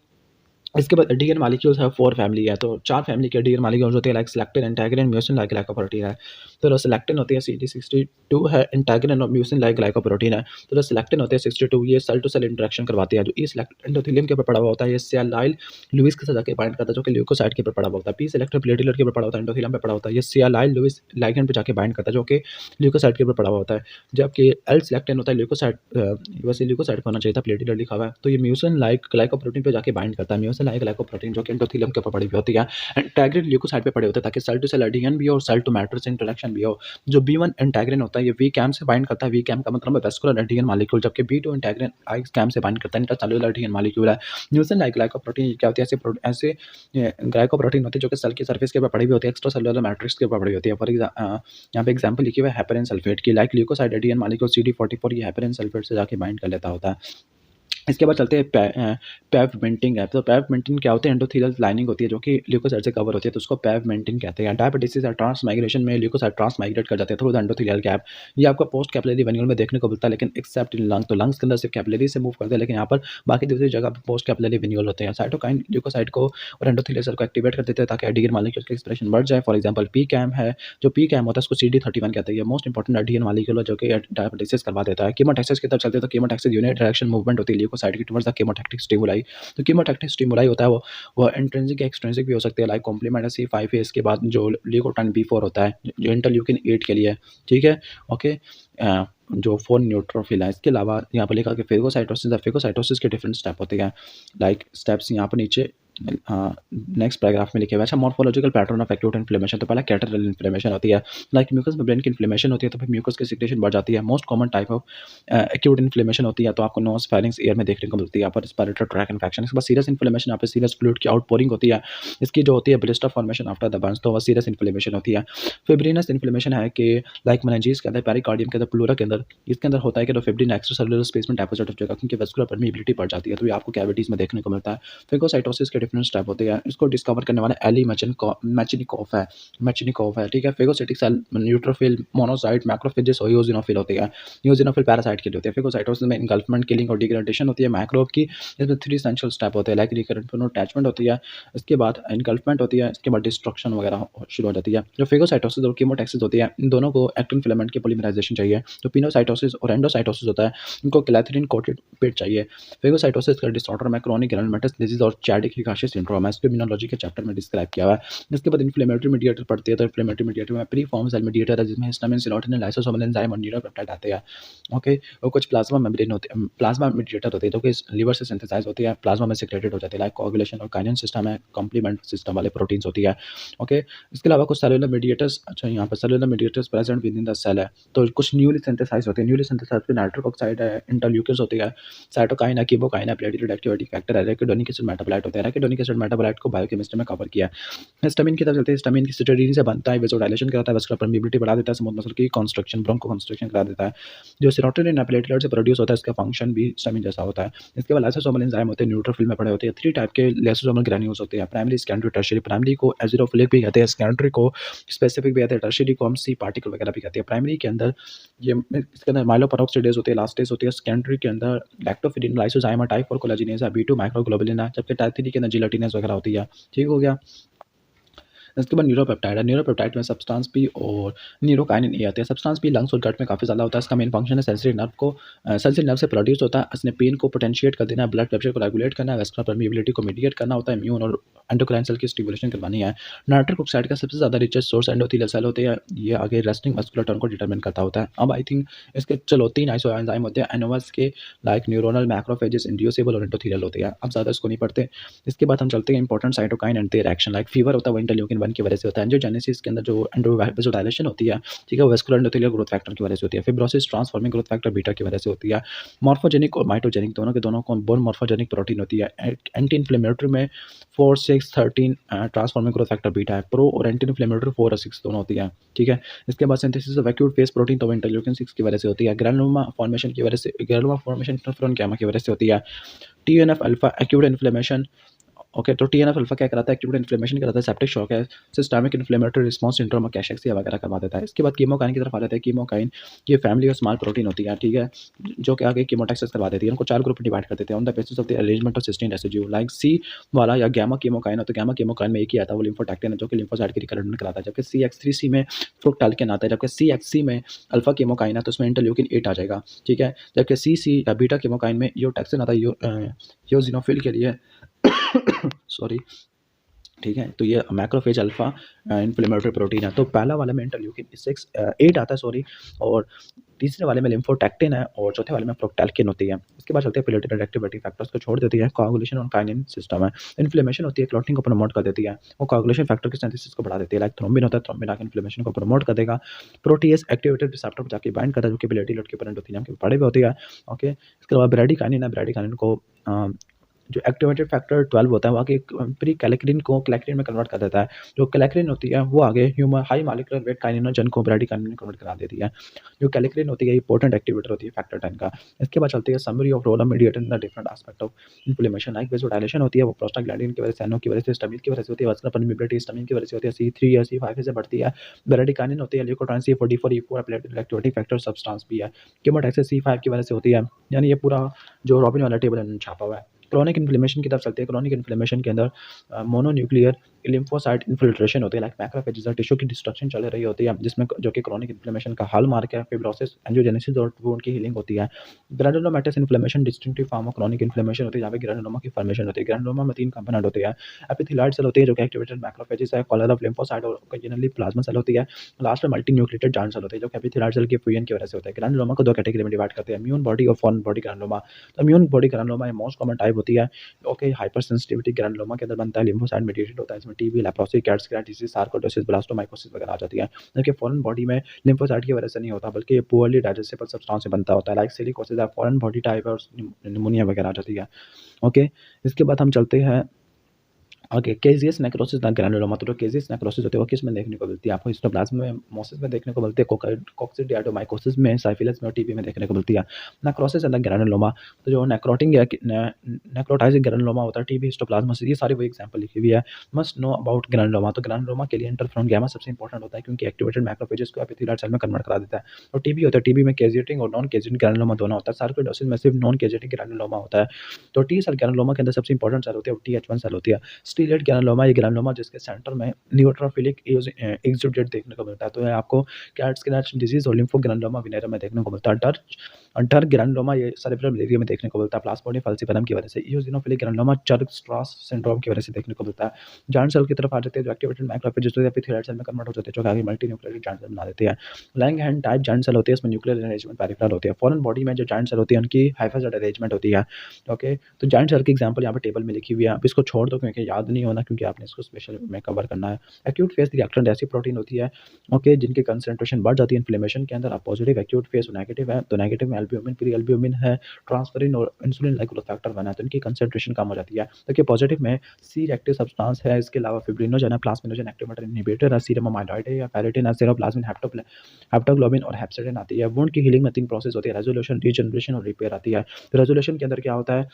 इसके बाद एडिशन मॉलिक्यूल्स है 4 फैमिली है, तो 4 फैमिली के एडिशन मॉलिक्यूल्स होते हैं, like selectin, integrin, mucin, like glycoprotein है। तो जो सिलेक्टिन होती है CD62 है, इंटीग्रिन और म्यूसिन लाइक ग्लाइकोप्रोटीन है। तो जो सिलेक्टिन होते हैं 62 ये सेल टू सेल इंटरेक्शन करवाते हैं। जो ई सिलेक्ट एंडोथेलियम के ऊपर पड़ा हुआ होता है, ये सियालाइल लुईस के साथ जाके बाइंड करता है जो कि ल्यूकोसाइट के ऊपर पड़ा हुआ होता है। पी सिलेक्टर प्लेटलेट के ऊपर पड़ा होता है, एंडोथेलियम पे पड़ा होता है, ये सियालाइल लुईस लिगैंड पे जाके बाइंड करता है जो कि ल्यूकोसाइट के ऊपर पड़ा हुआ होता है। जबकि एल सिलेक्टिन होता है ल्यूकोसाइट, वैसे ल्यूकोसाइट का होना चाहिए था, प्लेटलेट लिखा हुआ है, तो ये म्यूसिन लाइक ग्लाइकोप्रोटीन पे जाके बाइंड करता है। म्यूसिन लाइक ग्लाइकोप्रोटीन जो कि एंडोथेलियम के ऊपर पड़ी हुई होती है। इंटीग्रिन ल्यूकोसाइट पे पड़े होते हैं ताकि सेल टू सेल एडिशन भी हो और सेल टू मैट्रिक्स इंटरेक्शन भी हो। जो B1 इंटीग्रिन होता है ये वी कैम से बाइंड करता है। वी कैम का मतलब है वैस्कुलर एडिशन मॉलिक्यूल, जबकि B2 इंटीग्रिन आई कैम से बाइंड करता है, इंट्रासेल्युलर एडिशन मॉलिक्यूल है। म्यूसिन लाइक ग्लाइकोप्रोटीन क्या होती है? ऐसे ग्लाइकोप्रोटीन होती है जो कि सेल की सर्फेस के ऊपर पड़ी हुई होती है, एक्स्ट्रा सेलुलर मैट्रिक्स के ऊपर पड़ी होती है। फॉर यहाँ पे एग्जांपल लिखी हुई है हेपेरिन सल्फेट की, like leukocyte adhesion molecule CD44 ये हेपेरिन सल्फेट से जाके बाइंड कर लेता होता है। इसके बाद चलते हैं पेवमेंटिन है। तो पेवमेंटिन क्या होते हैं? एंडोथेलियल लाइनिंग होती है जो कि ल्यूकोसाइट से कवर होती है, तो उसको पेवमेंटिन कहते हैं। डायबिटीज या ट्रांसमाइग्रेशन में ल्यूकोसाइट ट्रांसमाइग्रेट कर जाते हैं थ्रू द एंडोथेलियल गैप। ये आपको पोस्ट कैपिलरी वेन्यूल में देखने को मिलता है, लेकिन एक्सेप्ट इन लंग, तो लंग्स के अंदर सिर्फ कैपिलरी से मूव करते हैं, लेकिन यहाँ पर बाकी दूसरी जगह पर पोस्ट कैपिलरी वेन्यूल होते हैं। साइटोकाइन ल्यूकोसाइट को और एंडोथेलियल सेल को एक्टिवेट कर देते हैं ताकि एडिशन मॉलिक्यूल की एक्सप्रेशन बढ़ जाए। फॉर एग्जाम्पल पी कैम है, जो पी कैम होता है उसको CD31 कहते हैं। ये मोस्ट इंपॉर्टेंट एडिशन मॉलिक्यूल है जो कि डायबिटीज करवा देता है। कीमोटैक्सिस की तरफ चलते हैं तो कीमोटैक्सिस यूनिट डायरेक्शन मूवमेंट होती है ल्यूकोसाइट की टुवर्ड्स द कीमोटैक्टिक स्टिमुलाई। तो कीमोटैक्टिक स्टिमुलाई होता है वो इंट्रिंसिक या एक्सट्रिंसिक भी हो सकते हैं, लाइक कॉम्प्लीमेंट C5 है। इसके बाद जो ल्यूकोट्राइन B4 होता है जो इंटरल्यूकिन 8 के लिए, ठीक है। ओके, जो 4 न्यूट्रोफिल है। इसके अलावा यहाँ पर लिखा कि फेगोसाइटोसिस है। फेगोसाइटोसिस के डिफरेंट स्टेप होते हैं, लाइक स्टेप्स यहाँ पर नीचे नेक्स्ट पैराग्राफ में लिखे हुए हैं। अच्छा, morphological pattern of acute inflammation, तो पहला कैटरल इन्फ्लेमेशन होती है, लाइक म्यूकस मेम्ब्रेन की इन्फ्लेमेशन होती है तो फिर म्यूकस की सिक्रेशन बढ़ जाती है। Most common type of acute inflammation होती है तो आपको नोज, फेरिंक्स, ईयर में देखने को मिलती है, यहाँ पर रेस्पिरेटरी ट्रैक इन्फेक्शन। इसके बाद सीरियस इन्फ्लेमेशन, यहाँ पे सीरियस फ्लूइड की आउटपोरिंग होती है, इसकी जो होती है blister formation after the Burns, तो वह सीरियस इन्फ्लेमेशन होती है। फिब्रिनस इन्फ्लेमेशन है कि लाइक मेनिंजेस के अंदर, पेरिकार्डियम के अंदर, प्लूरा के अंदर, इसके अंदर होता है कि फिब्रिन एक्स्ट्रा सेलुलर स्पेस में डेपोजिट हो जाएगा क्योंकि वेस्कुलर परमिएबिलिटी बढ़ जाती है, तो ये आपको कैविटीज में देखने को मिलता है। फेगोसाइटोसिस के डिफरेंट स्टेप होते हैं, इसको डिस्कवर करने वाला एली मैचनिकोव है, ठीक है। Phagocytic cell neutrophil, monocyte, macrophages और यूजिनोफिल होते हैं। यूजिनोफिल पैरासाइट के लिए होते हैं। फेगोसाइटोसिस में एनगल्फमेंट, किलिंग और डिग्रेडेशन होती है मैक्रोब की। इसमें 3 एसेंशियल स्टेप होते हैं, लाइक रिकरेंट अटैचमेंट होती है, इसके बाद एनगल्फमेंट होती है, इसके बाद डिस्ट्रक्शन वगैरह शुरू हो जाती है। जो फेगोसाइटोसिस और कीमोटैक्सिस होती है, इन दोनों को एक्टिन फिलामेंट की पॉलीमराइजेशन चाहिए। जो पिनोसाइटोसिस और एंडोसाइटोसिस होता है, इनको क्लैथरीन कोटेड पेट चाहिए। फेगोसाइटोसिस का डिसऑर्डर में क्रोनिक ग्रैनुलोमेटस डिजीज और चैडिक हिगाशी सिंड्रोम है, इसको इम्यूनोलॉजी के चैप्टर में डिस्क्राइब किया हुआ है। इसके बाद इन्फ्लेमेटरी मीडिएटर पढ़ती है, तो इन्फ्लेमेटरी मीडिएटर में प्री फॉर्म सेल मीडिएटर है जिसमें हिस्टामिन, सेरोटोनिन, लाइसोसोमल एंजाइम और न्यूरोपेप्टाइड आते हैं, ओके। और कुछ प्लाज्मा मेम्ब्रेन होते हैं, प्लाज्मा मीडिएटर होते हैं जो कि लिवर से सिंथेसाइज होती है, प्लाज्मा में सिक्रेटेड हो जाती है, लाइक कोआगुलेशन और काइनेन सिस्टम है, कॉम्प्लीमेंट सिस्टम वाले प्रोटीन्स होती है, ओके। इसके अलावा कुछ सेलुलर मीडिएटर्स, अच्छा यहाँ पर cellular mediators present within the cell है, तो कुछ न्यूली सिंथेसाइज होते हैं। न्यूली सिंथेसाइज में नाइट्रिक ऑक्साइड है, इंटरल्यूकिन्स होती है, साइटोकाइन है, कीमोकाइन है, प्लेटलेट एक्टिविटी फैक्टर है, एराकिडोनिक एसिड मेटाबोलाइट होते हैं। एराकिडोनिक एसिड मेटाबोलाइट को बायोकेमिस्ट्री में कवर किया है। हिस्टामिन की तरफ चलते हैं, हिस्टामिन की सिट्राजीन से बनता है, वेसोडाइलेशन कराता है, वेस्कुलर परमिएबिलिटी बढ़ा देता है, स्मूथ मसल की कंस्ट्रक्शन, ब्रोंको कंस्ट्रक्शन करा देता है। जो सेरोटोनिन है प्लेटलेट से प्रोड्यूस होता है, इसका फंक्शन भी हिस्टामिन जैसा होता है। इसके बाद लाइसोसोमल एंजाइम होते हैं, न्यूट्रोफिल में पड़े होते हैं। 3 टाइप के लाइसोसोमल ग्रैन्यूल्स होते हैं, प्राइमरी, सेकेंडरी, टर्शियरी। प्राइमरी को एजिडोफिलिक भी कहते हैं, सेकेंडरी को स्पेसिफिक भी कहते हैं, टर्शियरी को हम सी पार्टिकल वगैरह भी कहते हैं। प्राइमरी के अंदर ये इसके अंदर माइलोपेरोक्साइडेज होती है, इलास्टेज होती है। सेकेंडरी के अंदर लैक्टोफेरिन, लाइसोजाइम, टाइप 4 कोलाजिनेज है, B2 माइक्रोग्लोबुलिन है, जबकि टाइप 3 के अंदर जिलेटिनेज वगैरह होती है, ठीक हो गया। इसके बाद न्यूरोपेप्टाइड है, न्यूरोपेप्टाइड में सब्सटेंस पी और न्यूरोकाइनिन ए आते हैं। सब्सटेंस पी लंग्स और गट में काफ़ी ज़्यादा होता है, इसका मेन फंक्शन है सेंसरी नर्व को, सेंसरी नर्व से प्रोड्यूस होता है, इसने पेन को पोटेंशिएट कर देना है, ब्लड प्रेशर को रेगुलेट करना है, वेस्कुलर परमिएबिलिटी को मीडिएट करना होता है, इम्यून और एंडोक्राइन सेल की स्टिमुलेशन करवानी है। नाइट्रिक ऑक्साइड का सबसे ज़्यादा रिचेस्ट सोर्स एंडोथेलियल सेल होते हैं, ये आगे रेस्टिंग मस्कुलर टोन को डिटरमिन करता होता है। अब आई थिंक इसके चलो 3 आइसोएंजाइम होते हैं एनोवस के, लाइक न्यूरोनल, मैक्रोफेजेस, इंड्यूसिबल और एंडोथेलियल होते हैं। अब ज़्यादा इसको नहीं पढ़ते। इसके बाद हम चलते हैं important cytokine and their action, like fever होता है वो इंटरल्यूकिन 1 की वजह से होता है। एंजियोजेनेसिस के अंदर जो एंडोवासोडाइलेशन होती है, ठीक है, वो वेस्कुलर एंडोथेलियल ग्रोथ फैक्टर की वजह से होती है। Fibrosis transforming growth factor beta की वजह से होती है। मॉर्फोजेनिक और माइटोजेनिक दोनों के दोनों को बोन मॉर्फोजेनिक प्रोटीन होती है। एंटी इन्फ्लेमेटरी में 4, 6, 13 ट्रांसफॉर्मिंग ग्रोथ फैक्टर बीटा है। प्रो और एंटी इन्फ्लेमेटरी 4 और 6 दोनों होती है, ठीक है। इसके बाद synthesis of acute phase protein तो इंटरल्यूकिन 6 की वजह से होती है। ग्रैनुलोमा फॉर्मेशन की वजह से, ग्रैनुलोमा फॉर्मेशन इंटरफेरोन गामा की वजह से होती है। TNF alpha acute inflammation, okay, तो TNF अल्फा क्या कराता है, एक्यूट इन्फ्लेमेशन कराता है, सेप्टिक शॉक है, सिस्टेमिक इन्फ्लेमेटरी रिस्पांस सिंड्रोम और कैशेक्सिया वगैरह करवा देता है। इसके बाद कीमोकाइन की तरफ आ जाता है। कीमोकाइन ये फैमिली और स्मॉल प्रोटीन होती है, ठीक है, जो कि आगे कीमोटैक्सिस करवा देती है। उनको 4 ग्रुप में डिवाइड कर देते हैं on the basis of the arrangement of cysteine residue, like C वाला या गामा कीमोकाइन हो, तो गामा कीमोकाइन में एक ही आता है, वो लिम्फोटैक्टिन है जो कि लिम्फोसाइट की रिक्रूटमेंट कराता है। जबकि CX3C में फ्रुक्टाल्किन आता है, जबकि CXC में अल्फा कीमोकाइन है तो उसमें इंटरल्यूकिन 8 आ जाएगा, ठीक है। जबकि CC या बीटा कीमोकाइन में ईओटैक्सिन आता है यूजिनोफिल के लिए सॉरी, ठीक है। तो ये मैक्रोफेज अल्फा इन्फ्लेमेटरी प्रोटीन है। तो पहला वाले में इंटरल्यूकिन 6 8 आता है, सॉरी, और तीसरे वाले में लिम्फोटैक्टिन है और चौथे वाले में प्रोक्टैल्किन होती है। इसके बाद चलते हैं प्लेटलेट एक्टिविटी फैक्टर्स को छोड़ देती है। कोआगुलेशन और काइनिन सिस्टम है। इन्फ्लेमेशन होती है, क्लॉटिंग को प्रमोट कर देती है। वो कोआगुलेशन फैक्टर की सिंथेसिस को बढ़ा देती है, लाइक थ्रोम्बिन होता है, थ्रोम्बिन आके इन्फ्लेमेशन को प्रमोट कर देगा। प्रोटीएस एक्टिवेटेड रिसेप्टर पर जाके बाइंड करता है जो कि प्लेटलेट के पेरेंटोथिलियम के पड़े हुए होती है, ओके। इसके अलावा ब्रैडिकाइनिन है, ब्रैडिकाइनिन को जो एक्टिवेटेड फैक्टर 12 होता है वो आगे प्री कैलेक्रिन को कैलेक्रिन में कन्वर्ट कर देता है। जो कैलेक्रिन होती है वो आगे ह्यूमन हाई मॉलिक्यूलर वेट काइनेनोजन को ब्रैडिकाइनिन में कन्वर्ट करा देती है। जो कैलेक्रिन होती है इंपॉर्टेंट एक्टिवेटर होती है फैक्टर 10 का। इसके बाद चलती है summary of role of mediator in the different aspect of inflammation, like vasodilation होती है वो प्रोस्टाग्लैंडिन की वजह से, एनो की वजह से, हिस्टामिन की वजह से होती है, वास्कुलर परमिएबिलिटी हिस्टामिन की वजह से होती है, C3 या C5 से बढ़ती है। ब्रैडिकाइनिन होती है leukotriene C4 D4 E4 platelet activity factor substance भी है। कीमोटैक्सिस C5 की वजह से होती है। यानी ये पूरा जो रॉबिन वाला टेबल छापा हुआ है। क्रॉनिक इन्फ्लेमेशन की तरफ चलते हैं। क्रॉनिक इन्फ्लेमेशन के अंदर मोनोन्यूक्लियर लिम्फोसाइट इन्फिल्ट्रेशन होती है, लाइक मैक्रोफेजेस और टिश्यू की डिस्ट्रक्शन चल रही होती है, जिसमें जो कि क्रॉनिक इन्फ्लेमेशन का हॉलमार्क है, फिब्रोसिस, एंजियोजेनेसिस और वुंड की हीलिंग होती है। Granulomatous inflammation distinctive form of chronic inflammation होती है, जहाँ पे ग्रैनुलोमा की फॉर्मेशन होती है। ग्रैनुलोमा में 3 कंपोनेंट होते हैं। एपिथेलियल सेल होती है जो कि एक्टिवेटेड मैक्रोफेजेस है, कॉलर ऑफ लिम्फोसाइट और ओकेजनली प्लाज्मा सेल होती है। लास्ट में मल्टी न्यूक्लिएटेड जॉइंट सेल होते हैं जो कि एपिथेलियल सेल के फ्यूजन की वजह से होते हैं। ग्रैनुलोमा को 2 कैटेगरी में डिवाइड करते हैं, इम्यून बॉडी और फॉरेन बॉडी ग्रैनुलोमा। तो immune body granuloma most common type होती है। ओके, हाइपर सेंसिटिविटी ग्रैनुलोमा के अंदर बनता है, लिम्फोसाइट मेडिएटेड होता है, इसमें TB, leprosy, cats disease, sarcoidosis, blastomycosis वगैरह आ जाती है। जबकि फॉरेन बॉडी में लिम्फोसाइट की वजह से नहीं होता, बल्कि ये पुअरली डाइजेस्टेबल सब्सटेंस से बनता होता है, लाइक सिलिकोसिस है, फॉरेन बॉडी टाइप है और निमोनिया वगैरह आ जाती है। ओके, इसके बाद हम चलते हैं आगे। Caseous necrosis the granuloma. तो जो केजियस नेक्रोसिस होती है वो किस में देखने को मिलती है? आपको हिस्टोप्लाज्मोसिस में देखने को मिलती है, कोक्सीडियोमाइकोसिस में, साइफिलिस में और टीबी में देखने को मिलती है। नेक्रोसिस इन द ग्रैनुलोमा, तो जो नेक्रोटिंग या नेक्रोटाइजिंग ग्रैनुलोमा होता है, टीबी, हिस्टोप्लाज्मोसिस, ये सारी वही एग्जांपल लिखी हुई है। Must know about granuloma. तो ग्रैनुलोमा के लिए इंटरफेरोन गामा सबसे इंपॉर्टेंट होता है, क्योंकि एक्टिवेटेड मैक्रोफेजेस को एपिथेलियल सेल में कन्वर्ट करा देता है। और टीबी होता है, टीबी में केजिएटिंग और नॉन केजिएटिंग ग्रैनुलोमा दोनों होता है। सार्कोइडोसिस में सिर्फ नॉन केजिएटिंग ग्रैनुलोमा होता है। तो टी सेल ग्रैनुलोमा के अंदर सबसे इंपॉर्टेंट सेल होती है, टीएच1 सेल होती है। स्टीलियड ग्रैनुलोमा, ये ग्रैनुलोमा जिसके सेंटर में न्यूट्रोफिलिक एक्सुडेट देखने को मिलता है। तो ये आपको कैट्स डिजीज और लिम्फोग्रैनुलोमा विनेरा में देखने को मिलता है। डर ग्रैनुलोमा ये सेरेब्रल एरिया में देखने को मिलता है, प्लास्मोडियम फैल्सिफेरम की वजह से। इओसिनोफिलिक ग्रैनुलोमा चर्क स्ट्रास सिंड्रोम की वजह से देखने को मिलता है। जॉइंट सेल की तरफ आ जाते हैं, जो एक्टिवेटेड मैक्रोफेजेस होते हैं, एपिथेलियल सेल में कन्वर्ट हो जाते हैं, जो आगे मल्टी न्यूक्लिएटेड जॉइंट सेल बना देते हैं। लैंगहैंड टाइप जॉइंट सेल होती है, इसमें न्यूक्लियर अरेंजमेंट पेरिफेरल होती है। फॉरेन बॉडी में जो जॉइंट सेल होती है उनकी हाइफाजेड अरेंजमेंट होती है। ओके, तो जॉइंट सेल की एग्जांपल यहाँ पे टेबल में लिखी हुई है, आप इसको छोड़ दो क्योंकि याद नहीं होना, क्योंकि आपने इसको स्पेशल में कवर करना है। एक्यूट फेज रिएक्शन ऐसी प्रोटीन होती है, ओके, जिनकी कंसंट्रेशन बढ़ जाती है इन्फ्लेमेशन के अंदर। आप पॉजिटिव एक्यूट फेज नेगेटिव है, तो नेगेटिव में एल्ब्यूमिन, प्री एल्ब्यूमिन है, ट्रांसफरिन और इंसुलिन लाइक ग्रोथ फैक्टर बना है, तो इनकी कंसंट्रेशन कम हो जाती है। देखिए पॉजिटिव में सी रिएक्टिव सब्सटेंस है, इसके अलावा फिब्रिनोजन है, प्लाज्मिनोजन एक्टिवेटर इनहिबिटर है, सीरम अमाइलॉइड है या फेरिटिन है, सेरोप्लाज्मिन, हेप्टोग्लोबिन और हेप्सिडिन आती है। वुंड की हीलिंग में 3 प्रोसेस होती है, रेजोल्यूशन, रीजनरेशन और रिपेयर आती है। तो रेजोल्यूशन के अंदर क्या होता है?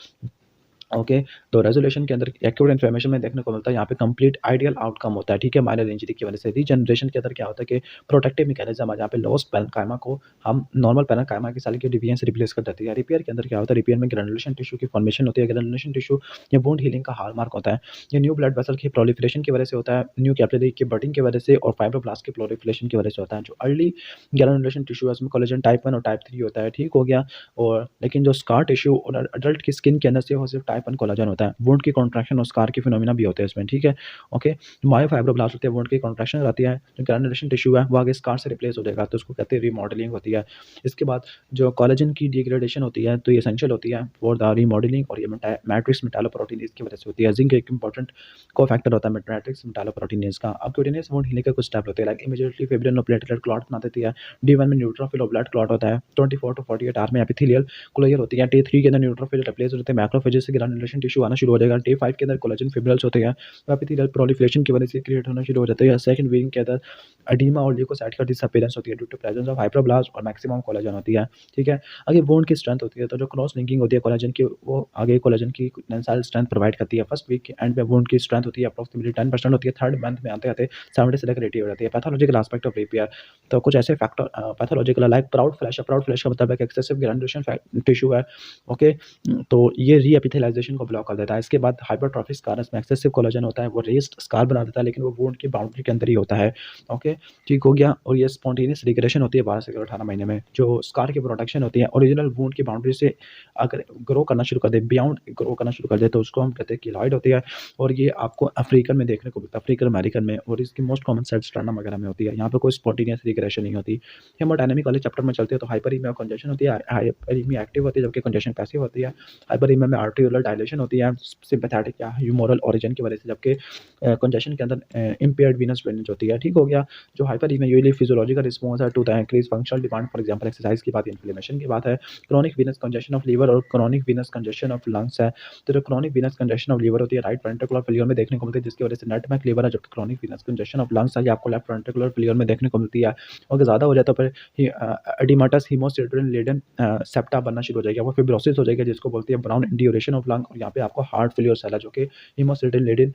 ओके, तो रेजोल्यूशन के अंदर एक्यूट इन्फ्लेमेशन में देखने को मिलता है, यहाँ पे कंप्लीट आइडियल आउटकम होता है, ठीक है, माइनर इंजरी की वजह से। रीजनरेशन के अंदर क्या होता है कि प्रोटेक्टिव मैकेनिज्म है, जहाँ पे लॉस्ट पैरेन्काइमा को हम नॉर्मल पैरेन्काइमा की सेल के डिवीजन से रिप्लेस कर देती है। रिपेयर के अंदर क्या होता है? रिपेयर में ग्रेनुलेशन टिश्यू की फॉर्मेशन होती है। ग्रेनुलेशन टिश्यू ये वुंड हीलिंग का हॉलमार्क होता है। ये न्यू ब्लड वेसल की प्रोलिफरेशन की वजह से होता है, न्यू कैपिलरी की बडिंग की वजह से और फाइब्रोब्लास्ट की प्रोलिफरेशन की वजह से होता है। जो अर्ली ग्रेनुलेशन टिश्यू है उसमें कोलेजन टाइप 1 और टाइप 3 होता है, ठीक हो गया। और लेकिन जो स्कार टिश्यू और अडल्ट की स्किन के अंदर से वो सिर्फ टाइप 1 कोलेजन होता है। वुंड की कॉन्ट्रैक्शन और स्कार के फिनोमेना भी होते हैं इसमें, ठीक है। ओके, मायोफाइब्रोब्लास्ट होते हैं, वुंड की कॉन्ट्रैक्शन रहती है, जो ग्रैनुलेशन टिश्यू है वो आगे स्कार से रिप्लेस हो जाएगा, तो उसको कहते हैं रीमॉडलिंग होती है। इसके बाद जो कोलेजन की डिग्रेडेशन होती है, तो ये एसेंशियल होती है फॉर द रीमॉडलिंग, और ये मैट्रिक्स मेटालोप्रोटीन इसकी वजह से होती है। जिंक एक इंपॉर्टेंट कोफैक्टर होता है मैट्रिक्स मेटालोप्रोटीनेज का। अब क्यूटेनियस वुंड हीलिंग के कुछ स्टेप होते हैं, लाइक इमीडिएटली फिब्रिन और प्लेटलेट क्लॉट बना देती है। D1 में न्यूट्रोफिल और ब्लड क्लॉट होता है। 24 to 48 आवर में एपिथेलियल क्लोजर होती है। T3 के अंदर न्यूट्रोफिल रिप्लेस होते हैं, मैक्रोफेजेस से ग्रैनुलेशन टिश्यू आना शुरू हो जाएगा। T5 के अंदर कोलेजन फिब्रिल्स होते हैं, एपिथेलियल प्रोलिफरेशन की वजह से क्रिएट होना शुरू हो जाता है। सेकंड वीक के अंदर एडीमा और ल्यूकोसाइट का डिसअपीयरेंस होती है due to presence of fibroblast और मैक्सिमम कोलेजन होती है, ठीक है। आगे बोन की स्ट्रेंथ होती है, तो जो क्रॉस लिंकिंग होती है कोलेजन की, वो आगे कोलेजन की टेंसाइल स्ट्रेंथ प्रोवाइड करती है। फर्स्ट वीक के एंड पे बोन की स्ट्रेंथ होती है अप्रोक्सीमेटली 10% होती है। थर्ड मंथ में आते आते 70 से लेकर 80 हो जाती है। पैथोलॉजिकल एस्पेक्ट ऑफ रिपेयर, तो कुछ ऐसे factor pathological like proud flash का मतलब है कि एक्सेसिव ग्रैनुलेशन टिश्यू है। ओके, तो ये रीएपिथेलाइजेशन को ब्लॉक कर देता है। इसके बाद हाइपरट्रॉफी स्कार, इसमें एक्सेसिव कोलेजन होता है, वो रेस्ड स्कार बना देता है, लेकिन वो वुंड की बाउंड्री के अंदर ही होता है। ओके, ठीक हो गया। और ये स्पॉन्टेनियस रिग्रेशन होती है 12 से 18 महीने में। जो स्कार की प्रोटेक्शन होती है ओरिजिनल वुंड की बाउंड्री से अगर ग्रो करना शुरू कर दे, बियॉन्ड ग्रो करना शुरू कर दे, तो उसको हम कहते हैं कीलॉइड होती है। और ये आपको अफ्रीकन में देखने को मिलता है, अफ्रीकन अमेरिकन में, और इसकी मोस्ट कॉमन सेट स्ट्रैंडम वगैरह में होती है। यहाँ पे कोई स्पॉन्टेनियस रिग्रेशन नहीं होती। हेमोडायनामिक वाले चैप्टर में चलते हैं, तो हाइपरीमिया कंजेशन होती है, हाइपरीमिया एक्टिव होती है जबकि कंजेशन पैसिव होती है। हाइपरीमिया में आर्टेरियल डायलेशन होती है सिंपैथेटिक या ह्यूमोरल ओरिजिन की वजह से, जबकि कंजेशन के अंदर इम्पेयर्ड वीनस ड्रेनेज होती है, ठीक हो गया। जो हाइपरीमिया यूजुअली फिजियोलॉजिकल रिस्पॉन्स है to the increase functional demand, for example exercise की बात, इन्फ्लेमेशन की बात है। Chronic venous congestion of liver और chronic venous congestion of lungs है। तो जो chronic venous congestion of liver होती है राइट वेंट्रिकुलर फेलियर में देखने को मिलती है, जिसकी वजह से नटमैक लीवर है, जबकि chronic venous congestion of lungs है ये आपको लेफ्ट वेंट्रिकुलर फेलियर में देखने को मिलती है। और ज़्यादा हो जाए तो फिर एडिमाटस हीमोसिडेरिन लेडन सेप्टा बनना शुरू हो जाएगा, वो फिब्रोसिस हो जाएगा, जिसको बोलती है ब्राउन इंड्यूरेशन ऑफ लंग। और यहाँ पे आपको हार्ट फेलियर सेल है, जो कि हीमोसिडेरिन लेडन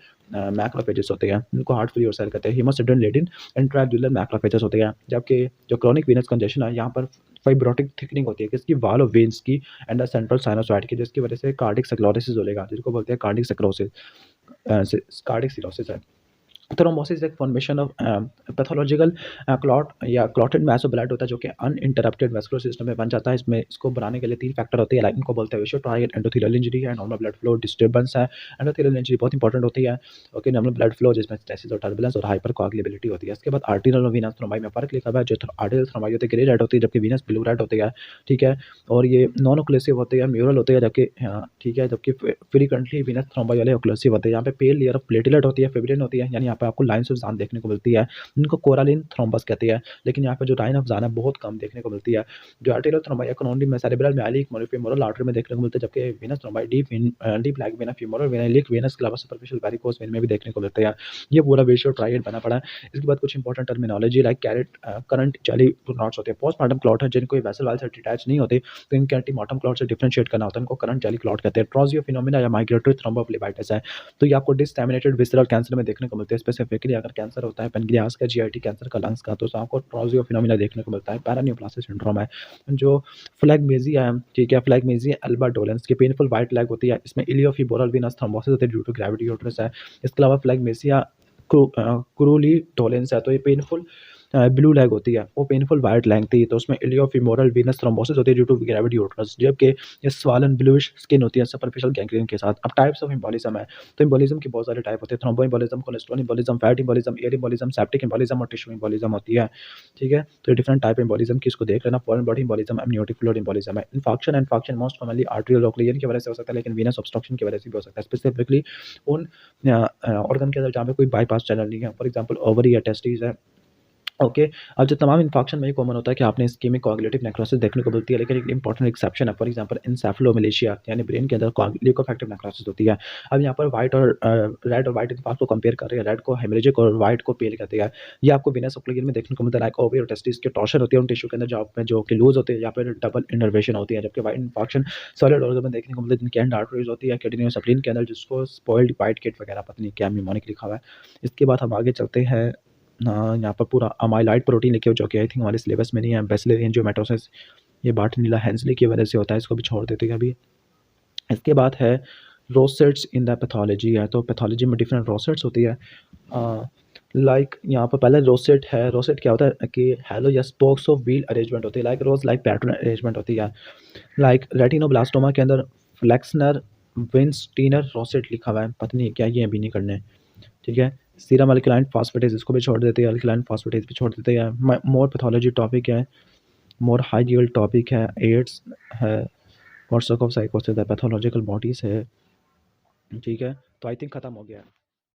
मैक्रोफेजेस होते हैं, इनको हार्ट फेलियर सेल कहते हैं। हीमोसिडेरिन लेडन इंट्राड्यूलर मैक्रोफेजेस होते हैं। जबकि जो क्रॉनिक वीनस कंजेशन है यहाँ पर फाइब्रोटिक थिकनिंग होती है किसकी, वॉल ऑफ वेन्स की एंड द सेंट्रल साइनोसॉइड की, जिसकी वजह से कार्डिक स्क्लेरोसिस हो जाएगा, जिसको बोलते हैं कार्डिक सिरोसिस है। थ्रोम्बोसिस एक फॉर्मेशन ऑफ पैथोलॉजिकल क्लॉट या क्लॉटेड मास ऑफ ब्लड होता है जो कि अनइंटरप्टेड वेस्कुलर सिस्टम में बन जाता है। इसमें इसको बनाने के लिए 3 फैक्टर होते हैं, लाइक इनको बोलते हैं विशुअल टारगेट, एंडोथेलियल इंजरी है, नॉर्मल ब्लड फ्लो डिस्टर्बेंस है। एंडोथेलियल इंजरी बहुत इंपॉर्टेंट होती है, ओके, नॉर्मल ब्लड फ्लो जिसमें स्टेसिस और टर्बुलेंस और हाइपरकोagulability होती है। इसके बाद आर्टेरियल और वीनस थ्रोम्बाई में फ़र्क लिखा हुआ है, जो आर्टेरियल थ्रोम्बाई होती है ग्रे रेड होती है जबकि वीनस ब्लू रेड होती है, ठीक है? और ये नॉन ओक्लूसिव होते हैं, म्यूरल होते हैं जबकि ठीक है, जबकि फ्रीक्वेंटली वीनस थ्रोम्बाई वाले ओक्लूसिव होते हैं। यहाँ पे पेल लेयर ऑफ प्लेटलेट होती है, फिब्रिन होती है, यानी यहाँ पे आपको लाइन्स ऑफ ज़ान देखने को मिलती है, इनको कोरालिन थ्रोम्बस कहते हैं। लेकिन यहाँ पे जो लाइन ऑफ ज़ान है बहुत कम देखने को मिलती है। जो आर्टेरियल थ्रोम्बाई है कॉलोनी में सेरेब्रल मैलिक फेमोरल आर्टरी में देखने को मिलते हैं, जबकि venous thrombi deep like vena femoral vena लिक वेनस के अलावा सुपरफिशियल वेरिकोस वेन में भी देखने को मिलते हैं। ये पूरा विजुअल ट्रायड बना पड़ा है। इसके बाद कुछ important terminology like currant jelly clots होते हैं, पोस्टमार्टम क्लॉट है जिनको वेसल वाल से अटैच नहीं होते, तो इनके एंटीमार्टम क्लॉट से डिफरेंशिएट करना होता है, इनको करंट जेली क्लॉट कहते हैं। ट्रॉजियो फिनोमेना या माइग्रेटरी थ्रोम्बोफ्लेबाइटिस है, तो ये आपको डिससेमिनेटेड विसरल कैंसर में देखने को मिलते हैं। स्पेसिफिकली अगर कैंसर होता है पेनक्रियास का, जीआईटी कैंसर का, लंग्स का, तो आपको ट्रॉजियो फिनोमेना देखने को मिलता है। पैरान्यूप्लासिस सिंड्रोम है, जो फ्लैगमेजिया है, ठीक है, फ्लैगमेजिया अल्बा डोलेंस की पेनफुल व्हाइट लैग होती है, इसमें इलियोफिबोरल वेनस थ्रोम्बोसिस होती है ड्यू टू ग्रेविटी यूट्रस है। इसके अलावा फ्लैगमेसिया क्रूली डोलेंस है, तो ये पेनफुल ब्लू लैग होती है, वो पेनफुल वाइट लैग थी, तो उसमें इलियोफिमोरल वेनस थ्रोम्बोसिस होती है ड्यू टू ग्रेविटी यूट्रस, जबकि ये स्वालन ब्लूइश स्किन होती है सुपरफिशियल गैंग्रीन के साथ। अब टाइप्स ऑफ एम्बोलिज्म है, तो एम्बोलिज्म की बहुत सारे टाइप होते हैं, thrombo embolism, cholesterol embolism, fat embolism, air embolism, septic embolism और टिश्यू एम्बोलिज्म होती है, ठीक है? तो ये डिफरेंट टाइप एम्बोलिज्म की इसको देख लेना। Foreign body embolism, amniotic fluid embolism है। Infarction most commonly arterial occlusion की वजह से हो सकता है, लेकिन वेनस ऑब्स्ट्रक्शन की वजह से भी हो सकता है, स्पेसिफिकली उन ऑर्गन के अंदर जहाँ पे कोई बाईपास चैनल नहीं है, फॉर एग्जांपल ओवरी या टेस्टिस है, ओके। अब जो तमाम इन्फेक्शन में ये कॉमन होता है कि आपने इस्केमिक कोआगुलेटिव नेक्रोसिस देखने को मिलती है, लेकिन एक इंपॉर्टेंट एक्सेप्शन है, फॉर एग्जांपल एन्सेफेलोमलेशिया यानी ब्रेन के अंदर ल्यूकोफैक्टिव नेक्रोसिस होती है। अब यहाँ पर व्हाइट और रेड और व्हाइट इन्फाक्ट को कंपेयर कर रहे हैं, रेड को हेमरेजिक और व्हाइट को पेल कहते हैं। ये आपको वेनस ओक्लूजन में देखने को मिलता है, लाइक ओवरी और टेस्टिस के टॉर्शन होती है उन टिश्यू के अंदर जहाँ पे जो कि लूज होते हैं, या फिर डबल इनर्वेशन होती है, जबकि व्हाइट इन्फेक्शन सॉलिड ऑर्गन में देखने को मिलता है, जिनकी एंड आर्टरीज होती है किडनी और स्प्लीन के अंदर, जिसको स्पॉइल्ड व्हाइट किट वगैरह पता नहीं क्या म्यूमोनिक लिखा हुआ है। इसके बाद हम आगे चलते हैं। यहाँ पर पूरा अमाइलॉइड प्रोटीन लिखे हुए जो कि आई थिंक हमारे सिलेबस में नहीं है। बेसिलर एंजियोमेटोसिस, ये बार्टनीला हेंसली की वजह से होता है, इसको भी छोड़ देते हैं अभी। इसके बाद है रोसेट्स इन द पैथोलॉजी है, तो पैथोलॉजी में डिफरेंट रोसेट्स होती है। लाइक यहाँ पर पहले रोसेट है, रोसेट क्या होता है कि हेलो या स्पोक्स ऑफ व्हील अरेंजमेंट होती है, लाइक रोज लाइक पैटर्न अरेंजमेंट होती है। लाइक रेटिनोब्लास्टोमा के अंदर फ्लेक्सनर विंस्टीनर रोसेट लिखा हुआ है, पता नहीं क्या, ये अभी नहीं करने, ठीक है? सीरम अल्कलाइन फॉस्फेटेज इसको भी छोड़ देते हैं, अल्कलाइन फॉस्फेटेज भी छोड़ देते हैं। मोर पैथोलॉजी टॉपिक है, मोर हाई लीवल टॉपिक है, एड्स है, व्हाट्स ऑफ साइकोसिस है, पैथोलॉजिकल बॉडीज है, ठीक है? तो आई थिंक खत्म हो गया है।